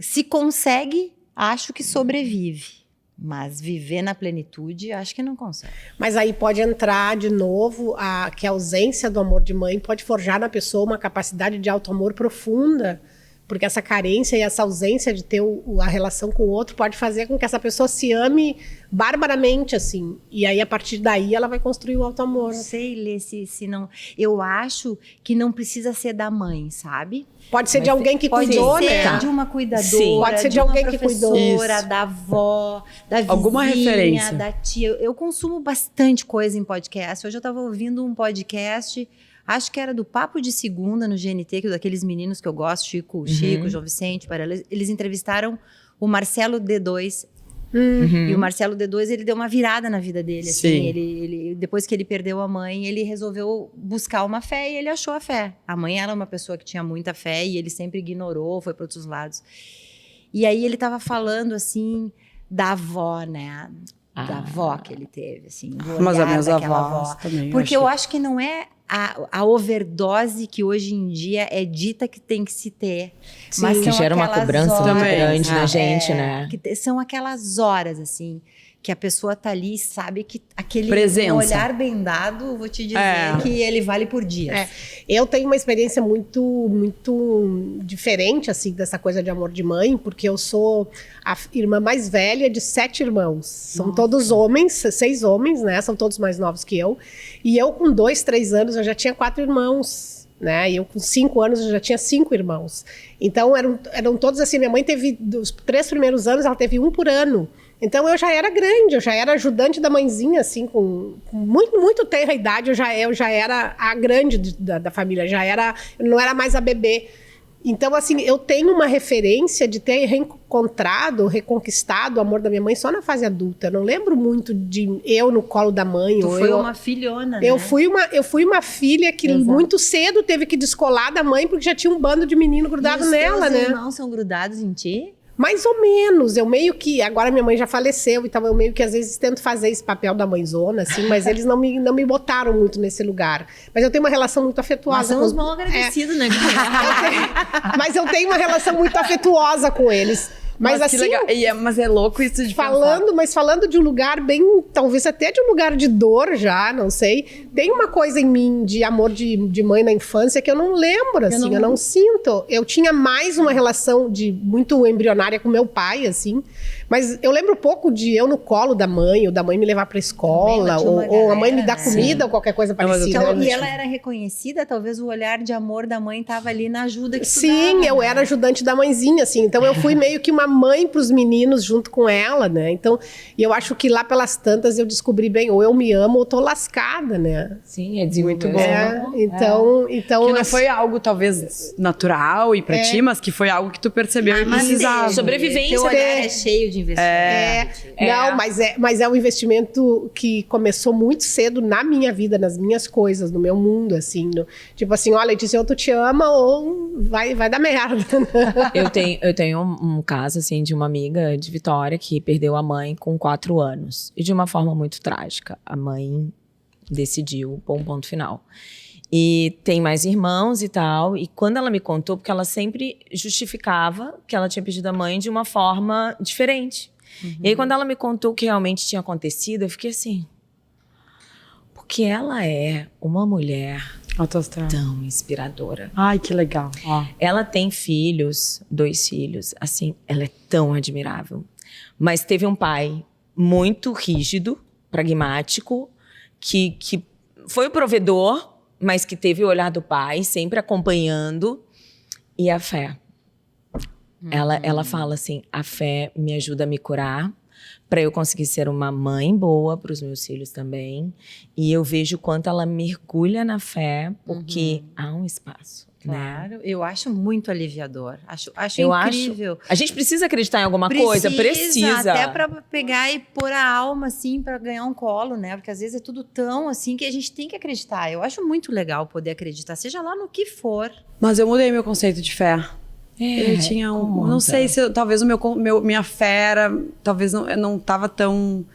Se consegue, acho que sobrevive. Mas viver na plenitude, acho que não consegue. Mas aí pode entrar de novo que a ausência do amor de mãe pode forjar na pessoa uma capacidade de auto-amor profunda. Porque essa carência e essa ausência de ter a relação com o outro pode fazer com que essa pessoa se ame barbaramente, assim. E aí, a partir daí, ela vai construir o auto-amor. Não sei, Lê, se não... Eu acho que não precisa ser da mãe, sabe? Pode ser de alguém que cuidou, né? Pode ser de uma cuidadora, sim. Pode ser de alguém que cuidou. Da avó, da vizinha, alguma referência. Da tia. Eu consumo bastante coisa em podcast. Hoje eu estava ouvindo um podcast... Acho que era do Papo de Segunda no GNT, que daqueles meninos que eu gosto, Chico, João Vicente, eles entrevistaram o Marcelo D2. E o Marcelo D2, ele deu uma virada na vida dele. Assim, ele, depois que ele perdeu a mãe, ele resolveu buscar uma fé e ele achou a fé. A mãe era uma pessoa que tinha muita fé e ele sempre ignorou, foi para outros lados. E aí ele estava falando, assim, da avó, né? Da avó que ele teve, assim. Mas as minhas avós também. Porque eu acho que não é a overdose que hoje em dia é dita que tem que se ter. Sim, mas que gera uma cobrança muito grande na gente, né? São aquelas horas, assim, que a pessoa tá ali e sabe que aquele olhar bem dado, vou te dizer que ele vale por dias. Eu tenho uma experiência muito, muito diferente, assim, dessa coisa de amor de mãe, porque eu sou a irmã mais velha de 7 irmãos. São todos homens, 6 homens, né? São todos mais novos que eu. E eu, com 2, 3 anos, eu já tinha 4 irmãos, né? E eu, com 5 anos, eu já tinha 5 irmãos. Então, eram todos assim. Minha mãe teve, dos 3 primeiros anos, ela teve 1 por ano. Então, eu já era grande, eu já era ajudante da mãezinha, assim, com muito, muito tenra idade, eu já era a grande da família, eu não era mais a bebê. Então, assim, eu tenho uma referência de ter reconquistado o amor da minha mãe só na fase adulta. Eu não lembro muito de eu no colo da mãe. Tu foi uma filhona, né? Eu fui uma filha que muito cedo teve que descolar da mãe porque já tinha um bando de menino grudado nela, né? Os irmãos são grudados em ti? Mais ou menos, eu meio que, agora minha mãe já faleceu, então eu meio que às vezes tento fazer esse papel da mãezona, assim, mas eles não me botaram muito nesse lugar. Mas eu tenho uma relação muito afetuosa. Mas são os mal agradecidos, né? Mas eu tenho uma relação muito afetuosa com eles. Mas assim, mas é louco isso de falando de um lugar bem, talvez até de um lugar de dor já, não sei. Tem uma coisa em mim de amor de mãe na infância que eu não lembro, assim, eu não sinto. Eu tinha mais uma relação muito embrionária com meu pai, assim. Mas eu lembro pouco de eu no colo da mãe, ou da mãe me levar pra escola, ou a mãe me dar comida, ou qualquer coisa parecida. Então, e ela era reconhecida, talvez o olhar de amor da mãe estava ali na ajuda que tu Sim, dava, eu era ajudante da mãezinha, assim. Então eu fui meio que uma mãe pros meninos junto com ela, né? Então, e eu acho que lá pelas tantas eu descobri bem, ou eu me amo ou tô lascada, né? Sim, é muito bom. Então que não foi algo talvez natural e pra ti, mas que foi algo que tu percebeu e precisava. Sobrevivência. Teu olhar é cheio de investimento. Não, mas é um investimento que começou muito cedo na minha vida, nas minhas coisas, no meu mundo, assim. Tipo assim, olha, Letícia, ou tu te ama ou vai dar merda. Eu tenho um caso, assim, de uma amiga de Vitória que perdeu a mãe com 4 anos. E de uma forma muito trágica. A mãe decidiu pôr um ponto final. E tem mais irmãos e tal. E quando ela me contou, porque ela sempre justificava que ela tinha perdido a mãe de uma forma diferente. E aí, quando ela me contou o que realmente tinha acontecido, eu fiquei assim... Porque ela é uma mulher Alto astral. tão inspiradora. Ai, que legal. Ó. Ela tem filhos, 2 filhos, assim, ela é tão admirável. Mas teve um pai muito rígido, pragmático, que foi o provedor, mas que teve o olhar do pai, sempre acompanhando, e a fé. Ela fala assim, a fé me ajuda a me curar, para eu conseguir ser uma mãe boa para os meus filhos também. E eu vejo o quanto ela mergulha na fé, porque há um espaço. Né? Claro, eu acho muito aliviador. Acho Eu incrível. A gente precisa acreditar em alguma coisa? Precisa. Até pra pegar e pôr a alma, assim, pra ganhar um colo, né? Porque às vezes é tudo tão, assim, que a gente tem que acreditar. Eu acho muito legal poder acreditar, seja lá no que for. Mas eu mudei meu conceito de fé. Eu tinha não sei se talvez minha fé era, talvez não tava tão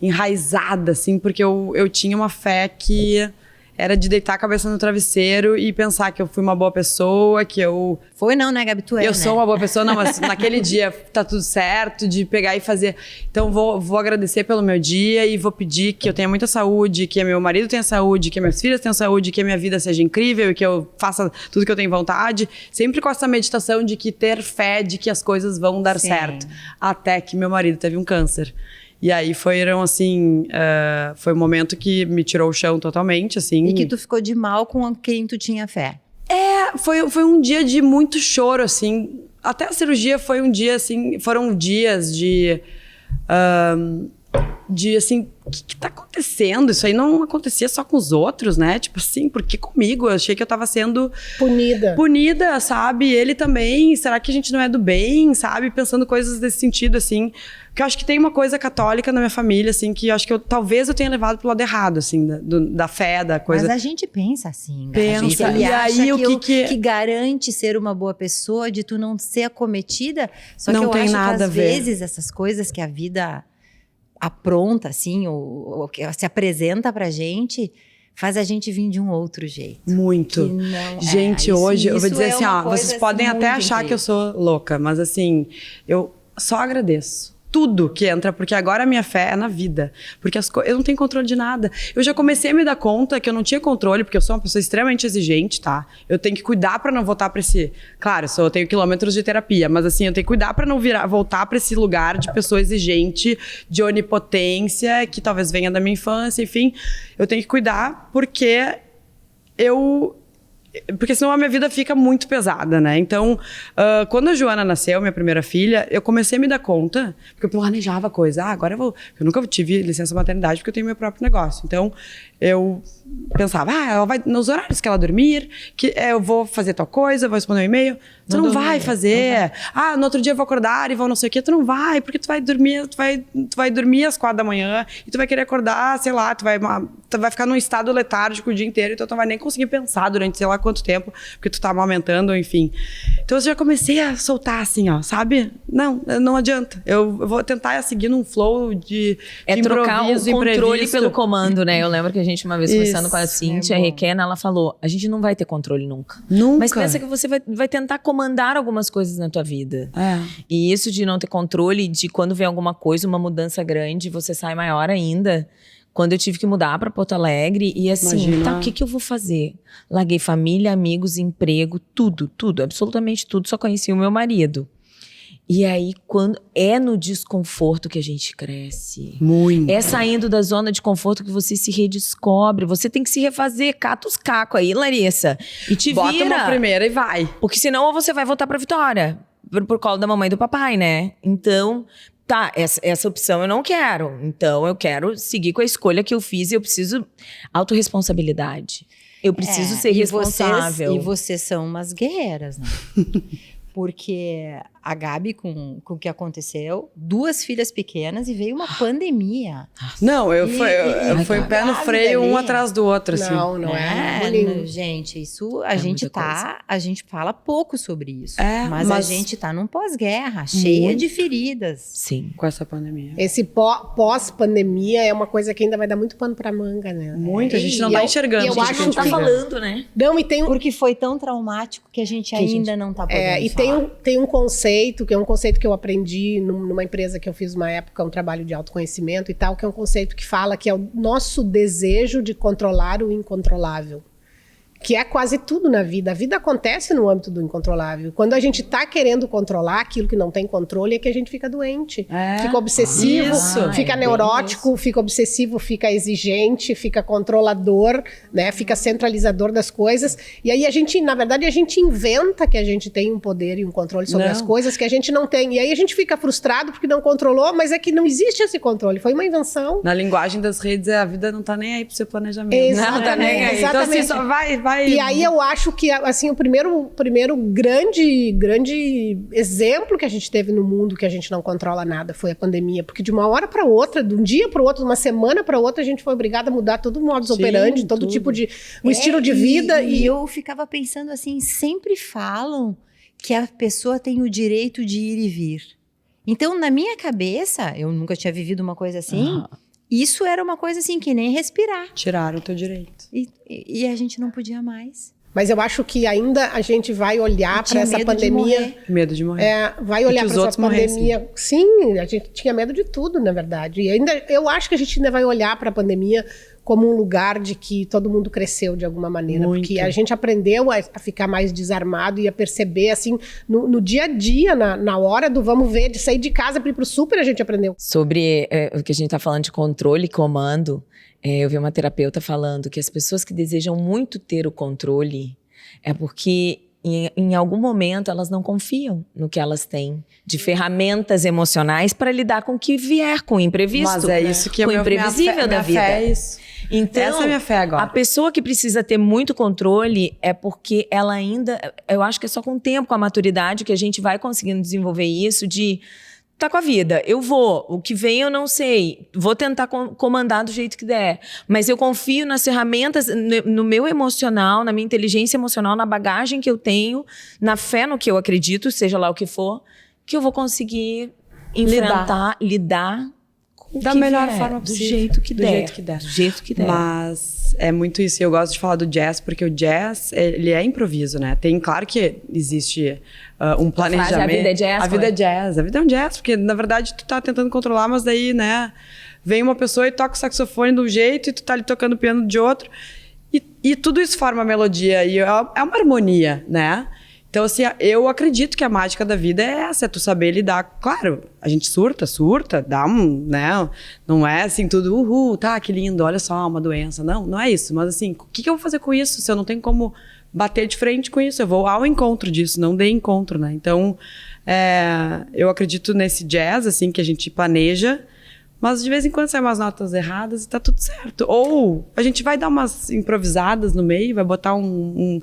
enraizada, assim, porque eu tinha uma fé que era de deitar a cabeça no travesseiro e pensar que eu fui uma boa pessoa, que eu... Foi não, né, Gabi? Tu é, Eu né? sou uma boa pessoa, não, mas naquele dia tá tudo certo, de pegar e fazer. Então vou agradecer pelo meu dia e vou pedir que eu tenha muita saúde, que meu marido tenha saúde, que minhas filhas tenham saúde, que a minha vida seja incrível e que eu faça tudo que eu tenho vontade. Sempre com essa meditação de que ter fé de que as coisas vão dar certo. Até que meu marido teve um câncer. E aí foram assim, foi um momento que me tirou o chão totalmente, assim. E que tu ficou de mal com quem tu tinha fé. Foi um dia de muito choro, assim. Até a cirurgia foi um dia, assim, foram dias de assim, o que tá acontecendo? Isso aí não acontecia só com os outros, né? Tipo assim, porque comigo? Eu achei que eu tava sendo... Punida, sabe? Ele também. Será que a gente não é do bem, sabe? Pensando coisas desse sentido, assim. Porque eu acho que tem uma coisa católica na minha família, assim, que eu acho que talvez eu tenha levado pro lado errado, assim, da fé, da coisa. Mas a gente pensa assim, Pensa. Ele E acha aí, que garante ser uma boa pessoa, de tu não ser acometida. Só que Não eu tem acho nada que a às ver. vezes essas coisas que a vida apronta, assim, ou que se apresenta pra gente, faz a gente vir de um outro jeito. Muito. Que não Gente, isso- hoje, eu vou isso dizer é assim, uma ó, coisa, vocês podem assim, até muito achar que eu incrível. sou louca, mas assim, eu só agradeço. Tudo que entra, porque agora a minha fé é na vida. Porque eu não tenho controle de nada. Eu já comecei a me dar conta que eu não tinha controle, porque eu sou uma pessoa extremamente exigente, tá? Eu tenho que cuidar pra não voltar pra esse... Claro, eu tenho quilômetros de terapia, mas assim, eu tenho que cuidar pra não voltar pra esse lugar de pessoa exigente, de onipotência, que talvez venha da minha infância, enfim. Eu tenho que cuidar porque porque senão a minha vida fica muito pesada, né? Então, quando a Joana nasceu, minha primeira filha, eu comecei a me dar conta, porque eu planejava coisa. Agora eu vou... Eu nunca tive licença maternidade porque eu tenho meu próprio negócio. Então, eu pensava, ela vai nos horários que ela dormir, que eu vou fazer tal coisa, vou responder um e-mail. Tu não vai fazer. No outro dia eu vou acordar e vou não sei o quê. Tu não vai, porque tu vai dormir, tu vai dormir às 4 da manhã e tu vai querer acordar, sei lá, tu vai ficar num estado letárgico o dia inteiro, então tu não vai nem conseguir pensar durante sei lá quanto tempo, porque tu tá amamentando, enfim. Então eu já comecei a soltar assim, ó, sabe? Não adianta. Eu vou tentar seguir num flow de trocar o improviso, controle imprevisto. pelo comando, né? Eu lembro que a gente uma vez conversando com a Isso, Cíntia, a Requena, ela falou, a gente não vai ter controle nunca. Nunca. Mas pensa que você vai tentar comandar algumas coisas na tua vida. É. E isso de não ter controle, de quando vem alguma coisa, uma mudança grande, você sai maior ainda. Quando eu tive que mudar para Porto Alegre, e assim, Imagina. o que eu vou fazer? Larguei família, amigos, emprego, tudo, absolutamente tudo, só conheci o meu marido. E aí, quando é no desconforto que a gente cresce. Muito. É saindo da zona de conforto que você se redescobre. Você tem que se refazer, cata os cacos aí, Larissa. E te Bota vira. uma primeira e vai. Porque senão você vai voltar pra Vitória. Por colo da mamãe e do papai, né? Então, tá, essa opção eu não quero. Então, eu quero seguir com a escolha que eu fiz e eu preciso... Autorresponsabilidade. Eu preciso ser responsável. E vocês são umas guerreiras, né? Porque a Gabi, com o que aconteceu, 2 filhas pequenas e veio uma pandemia. Não, foi pé no grávida freio um ali. atrás do outro, assim. Não é bullying. Gente, isso a gente muita a gente fala pouco sobre isso. É, mas a mas- gente tá num pós-guerra, cheia de feridas. Sim. Com essa pandemia. Esse pós-pandemia é uma coisa que ainda vai dar muito pano pra manga, né? Muito, a gente não E tá eu- enxergando. e eu a gente acho não que tá tá falando. né? Não, e tem um, Porque foi tão traumático que a gente ainda não tá podendo e falar. tem um conceito, que é um conceito que eu aprendi numa empresa que eu fiz uma época, um trabalho de autoconhecimento e tal, que é um conceito que fala que é o nosso desejo de controlar o incontrolável. que é quase tudo na vida. A vida acontece no âmbito do incontrolável. Quando a gente tá querendo controlar aquilo que não tem controle, é que a gente fica doente. Fica obsessivo, fica neurótico, fica obsessivo, fica exigente, fica controlador, né? Fica centralizador das coisas. E aí na verdade, a gente inventa que a gente tem um poder e um controle sobre as coisas que a gente não tem. E aí a gente fica frustrado porque não controlou, mas é que não existe esse controle. Foi uma invenção. Na linguagem das redes, a vida não tá nem aí pro seu planejamento. Não tá nem aí. Então, assim, só vai. E aí eu acho que, assim, o primeiro grande exemplo que a gente teve no mundo que a gente não controla nada foi a pandemia. Porque de uma hora para outra, de um dia para o outro, de uma semana para outra, a gente foi obrigada a mudar todo o modus operandi, todo tipo de... o estilo de vida. E eu ficava pensando assim, sempre falam que a pessoa tem o direito de ir e vir. Então, na minha cabeça, eu nunca tinha vivido uma coisa assim... Isso era uma coisa assim, que nem respirar. Tiraram o teu direito. E a gente não podia mais. Mas eu acho que ainda a gente vai olhar para essa pandemia... Medo de morrer. Vai olhar para essa pandemia... Sim, a gente tinha medo de tudo, na verdade. E ainda, eu acho que a gente ainda vai olhar para a pandemia como um lugar de que todo mundo cresceu de alguma maneira. Muito. Porque a gente aprendeu a ficar mais desarmado e a perceber, assim, no dia a dia, na hora do vamos ver, de sair de casa para ir pro super, a gente aprendeu. Sobre o que a gente tá falando de controle e comando, eu vi uma terapeuta falando que as pessoas que desejam muito ter o controle é porque em algum momento elas não confiam no que elas têm de ferramentas emocionais para lidar com o que vier, com o imprevisto. Mas é isso que com o imprevisível da vida. Fé é isso. Então, essa é a minha fé agora. A pessoa que precisa ter muito controle é porque ela ainda... Eu acho que é só com o tempo, com a maturidade, que a gente vai conseguindo desenvolver isso de... Tá com a vida, eu vou, o que vem eu não sei, vou tentar comandar do jeito que der, mas eu confio nas ferramentas, no meu emocional, na minha inteligência emocional, na bagagem que eu tenho, na fé no que eu acredito, seja lá o que for, que eu vou conseguir enfrentar, lidar com da que melhor vier, forma do possível. jeito que der. Do jeito que der. Mas é muito isso. Eu gosto de falar do jazz, porque o jazz, ele é improviso, né? Tem, claro que existe um planejamento. A vida é jazz? A vida é jazz. A vida é um jazz, porque, na verdade, tu tá tentando controlar, mas daí, né? Vem uma pessoa e toca o saxofone de um jeito e tu tá ali tocando piano de outro. E tudo isso forma melodia. E é uma harmonia, né? Então, assim, eu acredito que a mágica da vida é essa, é tu saber lidar. Claro, a gente surta, dá né? Não é assim tudo, tá, que lindo, olha só, uma doença. Não é isso. Mas assim, o que eu vou fazer com isso se eu não tenho como bater de frente com isso? Eu vou ao encontro disso, não dê encontro, né? Então, eu acredito nesse jazz, assim, que a gente planeja, mas de vez em quando saem umas notas erradas e tá tudo certo. Ou a gente vai dar umas improvisadas no meio, vai botar um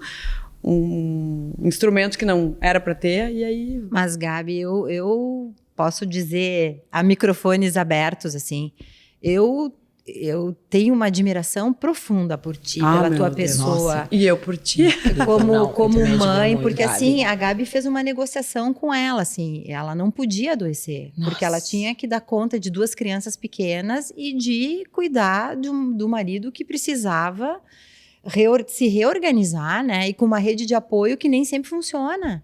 instrumento que não era para ter, e aí... Mas, Gabi, eu posso dizer, a microfones abertos, assim, eu tenho uma admiração profunda por ti, pela tua pessoa. Nossa. E eu por ti. Como mãe, porque Gabi. assim, a Gabi fez uma negociação com ela, assim, ela não podia adoecer, porque ela tinha que dar conta de 2 crianças pequenas e de cuidar do marido que precisava se reorganizar, né? E com uma rede de apoio que nem sempre funciona.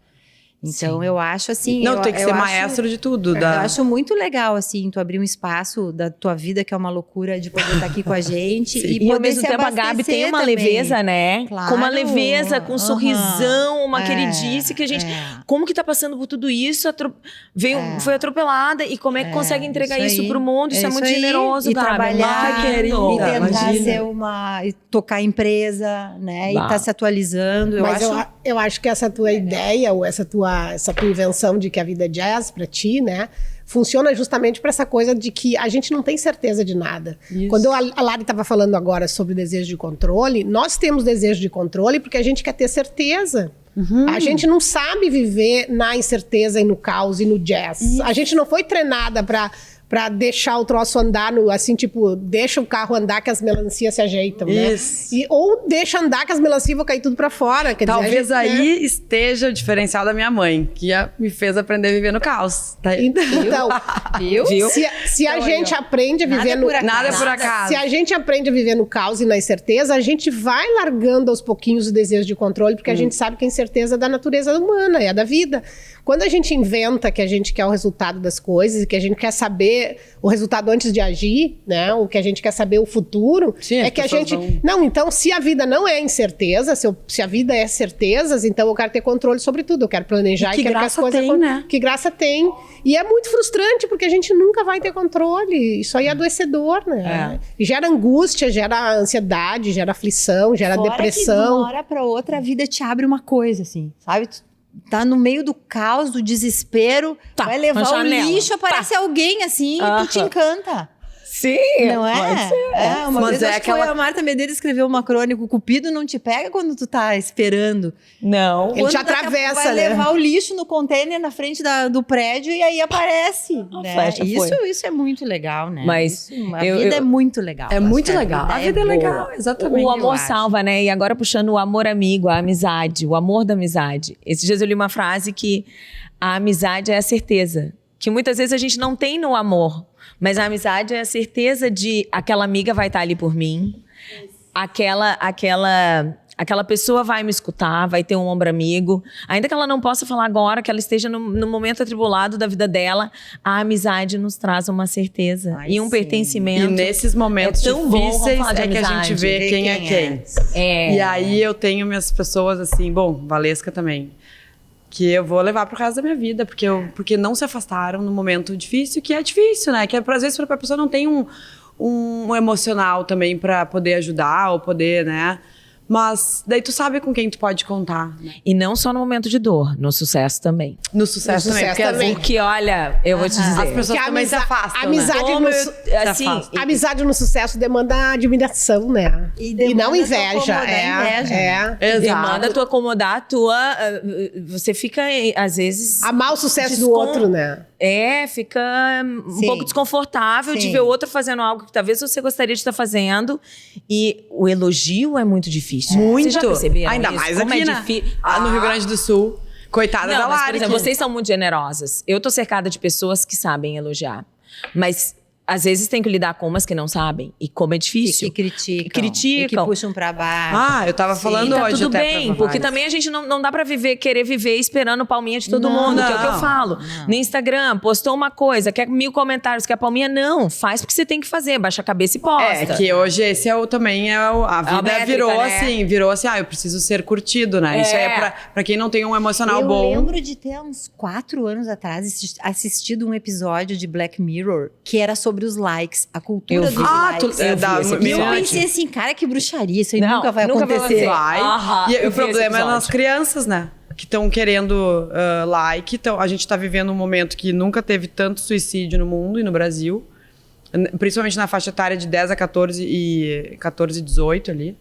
Então, eu acho assim... Não, tem que ser maestro de tudo. Eu acho muito legal, assim, tu abrir um espaço da tua vida, que é uma loucura, de poder estar aqui com a gente. E ao mesmo tempo a Gabi tem uma leveza, né? Claro. Com uma leveza, com um sorrisão, uma queridice que a gente... Como que tá passando por tudo isso? Foi atropelada e como é que consegue entregar isso pro mundo? Isso é muito generoso, e Gabi. trabalhar, querida, e tentar imagina. e tocar empresa, né? E tá se atualizando. Eu acho que essa tua ideia, ou essa tua invenção de que a vida é jazz pra ti, né? Funciona justamente para essa coisa de que a gente não tem certeza de nada. Isso. Quando a Lari estava falando agora sobre desejo de controle, nós temos desejo de controle porque a gente quer ter certeza. A gente não sabe viver na incerteza e no caos e no jazz. Isso. A gente não foi treinada para deixar o troço andar, assim, tipo, deixa o carro andar que as melancias se ajeitam, isso. né? Ou deixa andar que as melancias vão cair tudo pra fora. Quer Talvez dizer, aí esteja o diferencial da minha mãe, que me fez aprender a viver no caos. Tá aí. Então, viu? Se a gente aprende a viver no... Nada é por acaso. Se a gente aprende a viver no caos e na incerteza, a gente vai largando aos pouquinhos o desejo de controle, porque a gente sabe que a incerteza é da natureza humana, é da vida. quando a gente inventa que a gente quer o resultado das coisas, que a gente quer saber o resultado antes de agir, né? O que a gente quer saber o futuro, Sim, é que a gente... vão... Não, então, se a vida não é incerteza, se a vida é certezas, então eu quero ter controle sobre tudo, eu quero planejar e que quero que as graça coisas... tem, né? Que graça tem. E é muito frustrante, porque a gente nunca vai ter controle. Isso aí é adoecedor, né? E gera angústia, gera ansiedade, gera aflição, gera Fora depressão. que de uma hora pra outra a vida te abre uma coisa, assim, sabe? Tu tá no meio do caos, do desespero, vai levar uma o janela. lixo, aparece alguém assim e tu te encanta. Sim, Não é? pode ser. Uma Mas vez é acho que foi a Marta Medeiros escreveu uma crônica, o Cupido não te pega quando tu tá esperando. Não. Ele te Quando daqui a atravessa, pouco vai né? levar o lixo no container na frente do prédio e aí aparece. Né? flecha foi. Isso é muito legal, né? Mas a vida é muito legal. É Acho muito que legal. A vida é boa. legal, exatamente. O amor acho. salva, né? E agora puxando o amor amigo, a amizade, o amor da amizade. Esses dias eu li uma frase que a amizade é a certeza. Que muitas vezes a gente não tem no amor. Mas a amizade é a certeza de aquela amiga vai estar ali por mim. Aquela pessoa vai me escutar, vai ter um ombro amigo. Ainda que ela não possa falar agora, que ela esteja no momento atribulado da vida dela, a amizade nos traz uma certeza e um sim. pertencimento. E nesses momentos É tão bom, vamos difíceis falar de é que a gente amizade. vê quem é quem. É. E aí eu tenho minhas pessoas assim, bom, Valesca também, que eu vou levar pro resto da minha vida, porque não se afastaram no momento difícil, que é difícil, né? Que às vezes a pessoa não tem um emocional também pra poder ajudar ou poder, né? Mas daí tu sabe com quem tu pode contar, né? E não só no momento de dor, no sucesso também. No sucesso No também, sucesso porque também. Porque, olha, eu vou te dizer. as pessoas Que a também se afastam, amizade né? Como no, assim, afasta. a amizade no sucesso demanda admiração, né? E E demanda não tu inveja. acomodar a inveja, Exato. demanda tu acomodar a tua. Você fica, às vezes. Amar o sucesso do outro, né? Fica um Sim. pouco desconfortável de Sim. ver o outro fazendo algo que talvez você gostaria de estar fazendo. E o elogio é muito difícil. Muito. Vocês já perceberam Ainda isso? mais Como aqui, é né? difícil. No Rio Grande do Sul. Coitada Não, da mas, por Lari. exemplo, que- vocês são muito generosas. Eu tô cercada de pessoas que sabem elogiar. Mas às vezes tem que lidar com umas que não sabem. E como é difícil. E que criticam. Que criticam. E que puxam pra baixo. Eu tava falando Tá hoje tudo até bem, pra porque vários. também a gente não dá pra querer viver esperando palminha de todo Não, mundo, que é o que eu não, falo. No Instagram, postou uma coisa, quer 1000 comentários, quer palminha, não. Faz porque você tem que fazer, baixa a cabeça e posta. É, que hoje esse também é a vida métrica, virou né? virou assim, eu preciso ser curtido, né? Isso aí é pra quem não tem um emocional Eu bom. lembro de ter uns 4 anos atrás assistido um episódio de Black Mirror que era sobre os likes, a cultura Eu dos vi. likes. É da esse E eu episódio. pensei assim, cara, que bruxaria, isso aí Não, nunca vai nunca vai acontecer. acontecer. Vai. Aham, E eu o vi problema esse é nas episódio. crianças, né? Que estão querendo like. Então, a gente tá vivendo um momento que nunca teve tanto suicídio no mundo e no Brasil. Principalmente na faixa etária de 10 a 14 e 14 e 18 ali.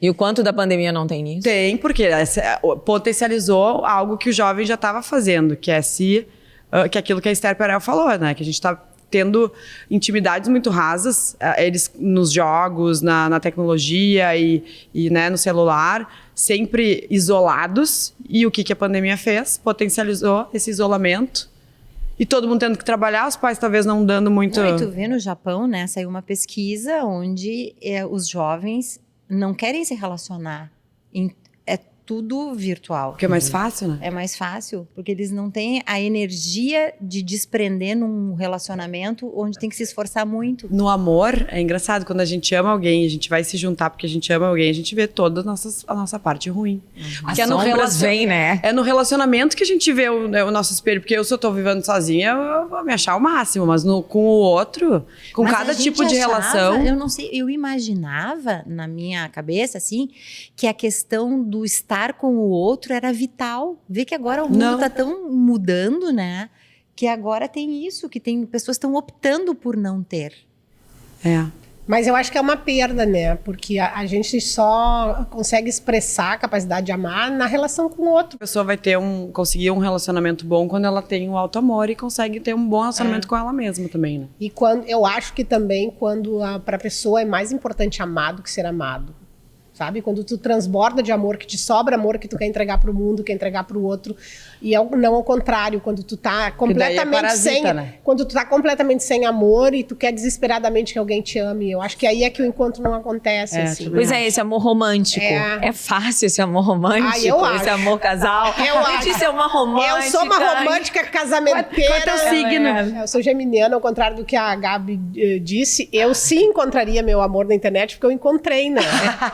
E o quanto da pandemia não tem nisso? Tem, porque potencializou algo que o jovem já estava fazendo, que é que é aquilo que a Esther Perel falou, né? Que a gente está tendo intimidades muito rasas, eles nos jogos, na tecnologia e né, no celular, sempre isolados. E o que a pandemia fez? Potencializou esse isolamento. E todo mundo tendo que trabalhar, os pais talvez não dando muito... Não, e tu vê no Japão, né, saiu uma pesquisa onde os jovens não querem se relacionar. É tudo virtual. Porque é mais fácil, né? É mais fácil, porque eles não têm a energia de desprender num relacionamento onde tem que se esforçar muito. No amor, é engraçado, quando a gente ama alguém, a gente vai se juntar porque a gente ama alguém, a gente vê toda a nossa parte ruim. As Que é no sombras vêm, né? É no relacionamento que a gente vê o nosso espelho, porque se eu tô vivendo sozinha, eu vou me achar o máximo, mas com o outro, com Mas cada a gente tipo de achava, relação... Eu não sei, eu imaginava na minha cabeça, assim, que a questão do estar com o outro era vital. Vê que agora o mundo Não. tá tão mudando, né? Que agora tem isso, que tem pessoas que estão optando por não ter. É. Mas eu acho que é uma perda, né? Porque a gente só consegue expressar a capacidade de amar na relação com o outro. A pessoa vai conseguir um relacionamento bom quando ela tem um alto amor e consegue ter um bom relacionamento com ela mesma também, né? E eu acho que também quando para a pessoa é mais importante amar do que ser amado. sabe? Quando tu transborda de amor, que te sobra amor, que tu quer entregar pro mundo, quer entregar pro outro. E não ao contrário, quando tu tá completamente parasita, sem... né? Quando tu tá completamente sem amor e tu quer desesperadamente que alguém te ame. Eu acho que aí é que o encontro não acontece, assim. Pois é, esse amor romântico. É. É fácil esse amor romântico, eu esse acho. amor casal. Eu Letícia é uma romântica. Eu sou uma romântica casamenteira. Qual é teu signo? Eu sou geminiana, ao contrário do que a Gabi disse. Eu sim encontraria meu amor na internet, porque eu encontrei, né?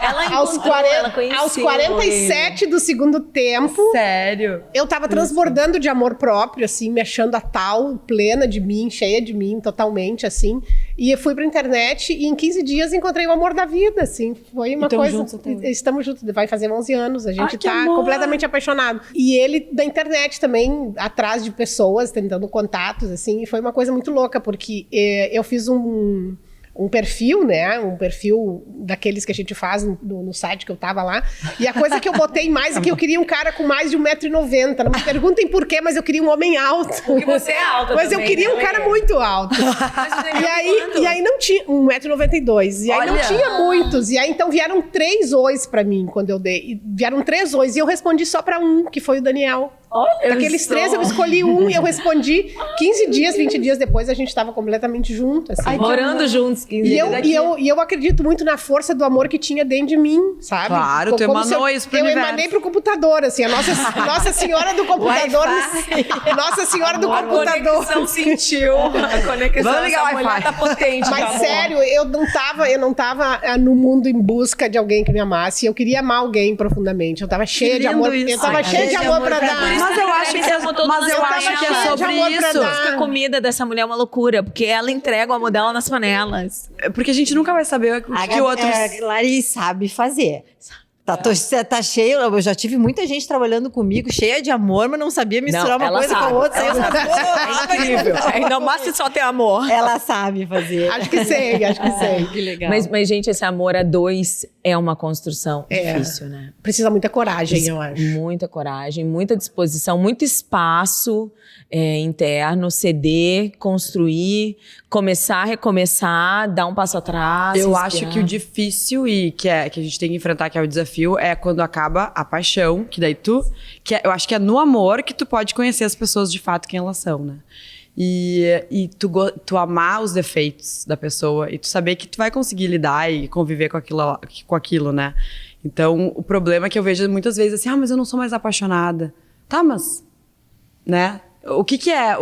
Ela aos, encontrou, ela 40, conheceu aos 47 do segundo tempo, Sério? eu tava transbordando de amor próprio, assim, me achando a tal, plena de mim, cheia de mim, totalmente, assim. E eu fui pra internet e em 15 dias encontrei o amor da vida, assim. Foi uma Estamos coisa... juntos até hoje. Estamos juntos, vai fazer 11 anos. A gente Ai, que tá amor! completamente apaixonado. E ele, da internet também, atrás de pessoas, tentando contatos, assim. E foi uma coisa muito louca, porque eu fiz um perfil, né? Um perfil daqueles que a gente faz no site que eu tava lá. E a coisa que eu botei mais é que eu queria um cara com mais de 1,90 m. Não me perguntem por quê, mas eu queria um homem alto. Porque você é alta Mas também, eu queria um né? cara muito alto. E aí não tinha... 1,92 m. E aí não Olha! tinha muitos. E aí então vieram 3 ois pra mim quando eu dei. E vieram 3 ois. E eu respondi só pra um, que foi o Daniel. Olha Daqueles só. 3 eu escolhi um e eu respondi. 15 dias, 20 dias depois a gente tava completamente junto, assim. Morando juntos 15 E dias. eu acredito muito na força do amor que tinha dentro de mim, sabe? Claro, tu Como se emanou isso pro eu universo. emanei pro computador, assim. A Nossa Senhora do computador... Nossa Senhora do A computador... conexão sentiu. A conexão. Vamos ligar essa o mulher Wi-Fi. tá potente. Mas amor. sério, eu não tava no mundo em busca de alguém que me amasse. Eu queria amar alguém profundamente. Eu tava cheia de lindo amor. isso. Eu tava Ai, cheia de amor pra dar. Mas eu acho que é sobre amor pra isso. dar. A comida dessa mulher é uma loucura, porque ela entrega o amor dela nas panelas. Porque a gente nunca vai saber o que o outro... Lari sabe fazer. Tá cheio, eu já tive muita gente trabalhando comigo, cheia de amor, mas não sabia misturar uma ela coisa sabe, com a outra. ela Eu- sabe. É incrível. Ainda mais se só tem amor. Ela sabe fazer. Acho que sei. Que legal. Mas, gente, esse amor a dois é uma construção difícil, né? Precisa muita coragem, eu acho. Muita coragem, muita disposição, muito espaço interno, ceder, construir, começar, recomeçar, dar um passo atrás. Eu respirar. acho que o difícil e que a gente tem que enfrentar, que é o desafio, é quando acaba a paixão, que daí eu acho que é no amor que tu pode conhecer as pessoas de fato quem elas são, né? E tu amar os defeitos da pessoa e tu saber que tu vai conseguir lidar e conviver com aquilo, né? Então, o problema é que eu vejo muitas vezes assim, mas eu não sou mais apaixonada. Tá, mas... né? O que é?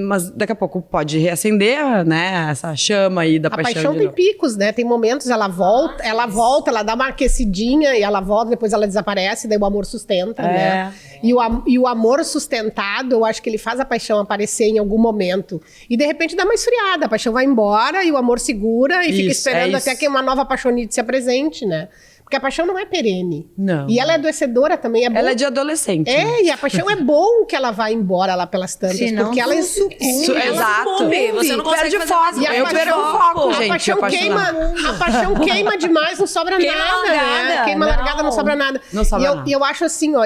Mas daqui a pouco pode reacender, né? Essa chama aí da A paixão. paixão de tem novo. picos, né? Tem momentos, ela volta, ela dá uma aquecidinha e ela volta, depois ela desaparece, daí o amor sustenta, né? E o amor sustentado, eu acho que ele faz a paixão aparecer em algum momento. E de repente dá uma esfriada, a paixão vai embora e o amor segura e fica Isso, esperando é até isso. que uma nova paixonite se apresente, né? Porque a paixão não é perene. Não. E ela é adoecedora também. É bom. Ela é de adolescente. E a paixão é bom que ela vá embora lá pelas tantas, Senão porque ela sucumbe. Exato. sucumbe, você não consegue Perde fazer foco. E a Eu paixão- perco o foco, A gente. paixão apaixonada. a paixão queima demais, não sobra Queima nada, né? largada, Queima não. largada, não sobra nada. Não sobra nada. E eu acho assim, ó,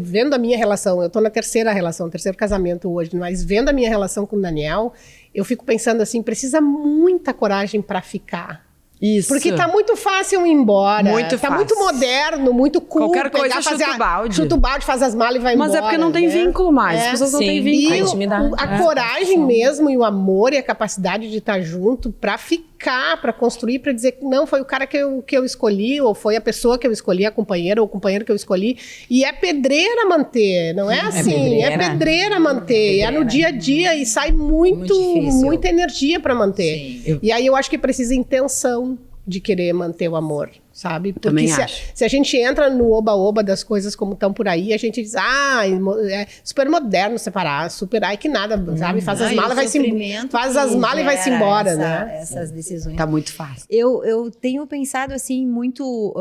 vendo a minha relação, eu tô na terceiro casamento hoje, mas vendo a minha relação com o Daniel, eu fico pensando assim, precisa muita coragem pra ficar. Isso. Porque tá muito fácil ir embora. Muito tá fácil. muito moderno, muito cool. Qualquer coisa, pegar, chuta o balde. Chuta o balde, faz as malas e vai Mas embora. é porque não tem né? vínculo mais. As pessoas não Sim. têm A vínculo. E intimidade. a coragem mesmo e o amor e a capacidade de estar junto pra ficar, pra construir, pra dizer que não, foi o cara que eu escolhi, ou foi a pessoa que eu escolhi, a companheira ou o companheiro que eu escolhi. E é pedreira manter, não é assim? É pedreira manter. É no dia a dia e sai Muito difícil. muita energia pra manter. Sim. E aí eu acho que precisa intenção de querer manter o amor, sabe? Porque Também se acho. se a gente entra no oba-oba das coisas como estão por aí, a gente diz, é super moderno separar, super, ai que nada, sabe? Faz as Ai, malas o vai se sofrimento faz as que malas e vai-se gera embora, né? Essas decisões. Tá muito fácil. Eu tenho pensado assim muito.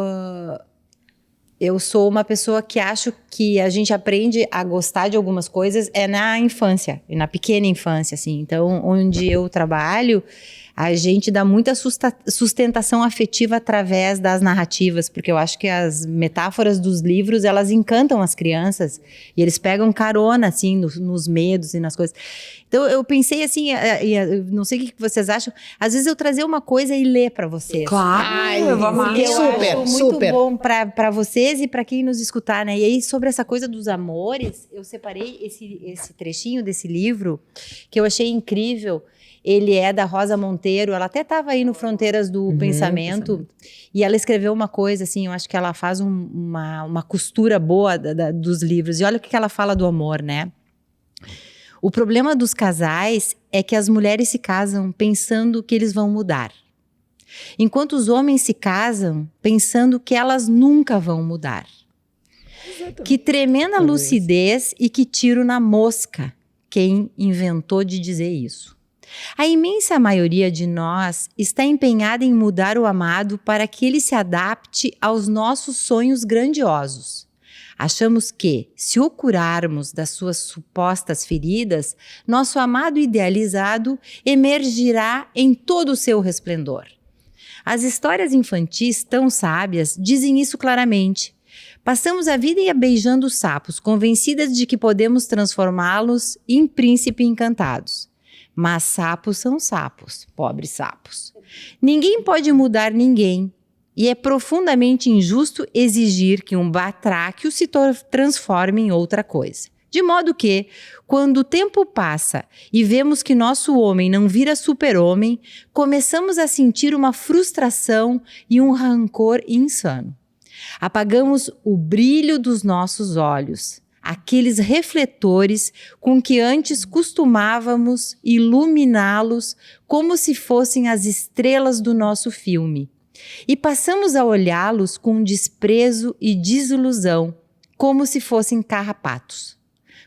Eu sou uma pessoa que acho que a gente aprende a gostar de algumas coisas na infância, na pequena infância, assim. Então, onde eu trabalho, a gente dá muita sustentação afetiva através das narrativas, porque eu acho que as metáforas dos livros, elas encantam as crianças e eles pegam carona, assim, nos medos e nas coisas. Então, eu pensei assim, não sei o que vocês acham, às vezes eu trazer uma coisa e ler para vocês. Claro, eu vou amar. Porque eu Super, acho muito super. bom para vocês e para quem nos escutar, né? E aí, sobre essa coisa dos amores, eu separei esse trechinho desse livro que eu achei incrível. Ele é da Rosa Monteiro, ela até estava aí no Fronteiras do Pensamento, e ela escreveu uma coisa assim, eu acho que ela faz uma costura boa dos livros, e olha o que ela fala do amor, né? O problema dos casais é que as mulheres se casam pensando que eles vão mudar, enquanto os homens se casam pensando que elas nunca vão mudar. Exatamente. Que tremenda lucidez e que tiro na mosca quem inventou de dizer isso. A imensa maioria de nós está empenhada em mudar o amado para que ele se adapte aos nossos sonhos grandiosos. Achamos que, se o curarmos das suas supostas feridas, nosso amado idealizado emergirá em todo o seu resplendor. As histórias infantis tão sábias dizem isso claramente. Passamos a vida beijando sapos, convencidas de que podemos transformá-los em príncipes encantados. Mas sapos são sapos, pobres sapos. Ninguém pode mudar ninguém. E é profundamente injusto exigir que um batráquio se transforme em outra coisa. De modo que, quando o tempo passa e vemos que nosso homem não vira super-homem, começamos a sentir uma frustração e um rancor insano. Apagamos o brilho dos nossos olhos, aqueles refletores com que antes costumávamos iluminá-los como se fossem as estrelas do nosso filme. E passamos a olhá-los com desprezo e desilusão, como se fossem carrapatos.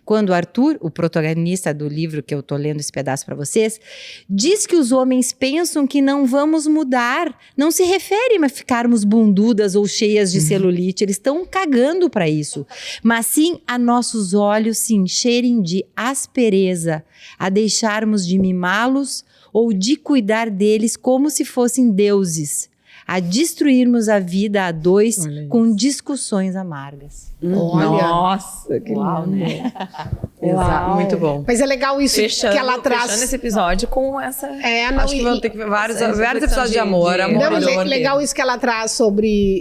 Quando Arthur, o protagonista do livro que eu estou lendo esse pedaço para vocês, diz que os homens pensam que não vamos mudar, não se refere a ficarmos bundudas ou cheias de celulite, eles estão cagando para isso, mas sim a nossos olhos se encherem de aspereza, a deixarmos de mimá-los ou de cuidar deles como se fossem deuses, a destruirmos a vida a dois com discussões amargas. Olha. Nossa, que Uau, lindo. né? Exato, muito bom. Mas é legal isso que ela traz. Fechando esse episódio com essa... Não, Acho que vão ter que ver vários episódios de amor. Não, mas é legal isso que ela traz sobre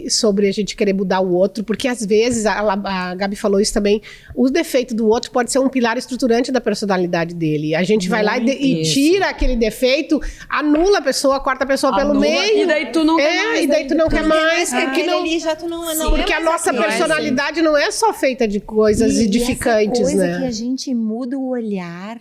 a gente querer mudar o outro, porque às vezes, a Gabi falou isso também, o defeito do outro pode ser um pilar estruturante da personalidade dele. A gente vai lá e tira aquele defeito, anula a pessoa, corta a pessoa pelo meio. E daí tu não quer mais. E daí tu não quer mais. Porque a nossa personalidade não é só feita de coisas edificantes, essa coisa né? que a gente muda o olhar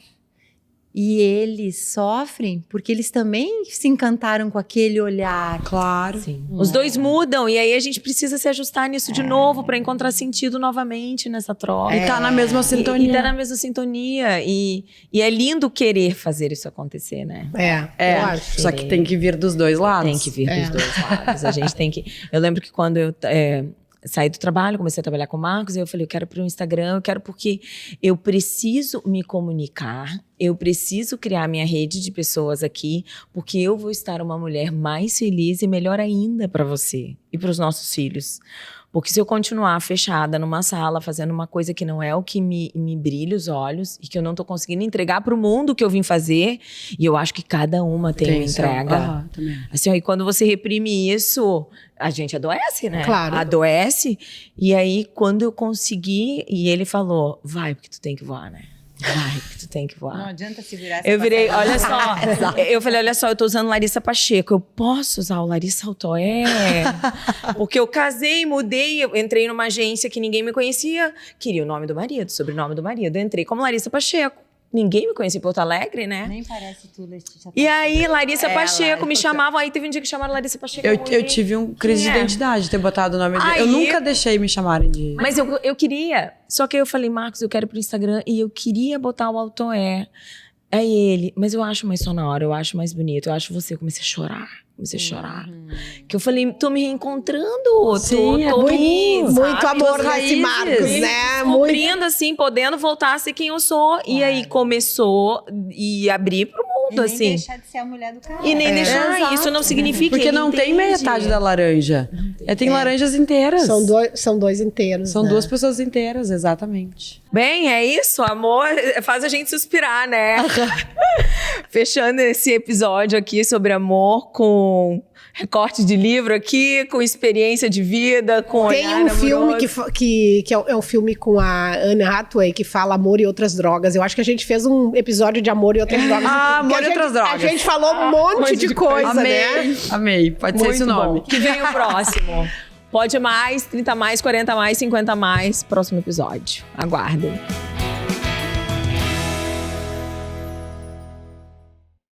e eles sofrem porque eles também se encantaram com aquele olhar. Claro. Sim. Os dois mudam e aí a gente precisa se ajustar nisso de novo para encontrar sentido novamente nessa troca. E tá na mesma sintonia. E tá na mesma sintonia. E é lindo querer fazer isso acontecer, né? Eu acho. Só que tem que vir dos dois lados. Tem que vir dos dois lados. A gente tem que... Eu lembro que quando eu... saí do trabalho, comecei a trabalhar com o Marcos, e eu falei, eu quero para o Instagram, eu quero porque eu preciso me comunicar, eu preciso criar minha rede de pessoas aqui, porque eu vou estar uma mulher mais feliz e melhor ainda para você e para os nossos filhos. Porque se eu continuar fechada numa sala, fazendo uma coisa que não é o que me brilha os olhos e que eu não tô conseguindo entregar pro mundo o que eu vim fazer, e eu acho que cada uma tem uma entrega. Também. Assim, ó, e quando você reprime isso, a gente adoece, né? Claro. Adoece. E aí, quando eu consegui, e ele falou, vai, porque tu tem que voar, né? Vai, porque tu tem que voar. Não adianta segurar essa Eu virei, passagem. olha só, eu falei, olha só, eu tô usando Larissa Pacheco, eu posso usar o Larissa Altoé? Porque eu casei, mudei, eu entrei numa agência que ninguém me conhecia, queria o nome do marido, sobrenome do marido, eu entrei como Larissa Pacheco. Ninguém me conhecia em Porto Alegre, né? Nem parece tu, Letícia. E aí, Larissa Pacheco, me chamavam, aí teve um dia que chamaram Larissa Pacheco. Eu tive um crise de identidade de ter botado o nome dele. Eu Aí- nunca deixei me chamarem de... Mas eu queria, só que aí eu falei, Marcos, eu quero pro Instagram, e eu queria botar o Altoé. Aí ele, mas eu acho mais sonoro, eu acho mais bonito, eu acho você, eu comecei a chorar. Que eu falei, tô me reencontrando, Sim, tô Muito amor nesse raízes. Marcos, né? Muito. descobrindo, assim, podendo voltar a ser quem eu sou. E aí começou e abrir pro mundo nem assim. deixar de ser a mulher do cara. E nem deixar, Exato. isso não significa Porque ele não tem entende. metade da laranja. Tem laranjas inteiras. São dois inteiros. São né? 2 pessoas inteiras, exatamente. Bem, é isso. Amor faz a gente suspirar, né? Fechando esse episódio aqui sobre amor com recorte de livro aqui, com experiência de vida, com Tem olhar um filme amoroso. que é um filme com a Anne Hathaway que fala Amor e Outras Drogas. Eu acho que a gente fez um episódio de Amor e Outras Drogas. Ah, Que Amor a e gente- Outras Drogas. A gente falou um monte de coisa, né? Amei, amei. Pode ser esse o Muito nome. bom. Que vem o próximo. Pode mais, 30 mais, 40 mais, 50 mais. Próximo episódio. Aguardem.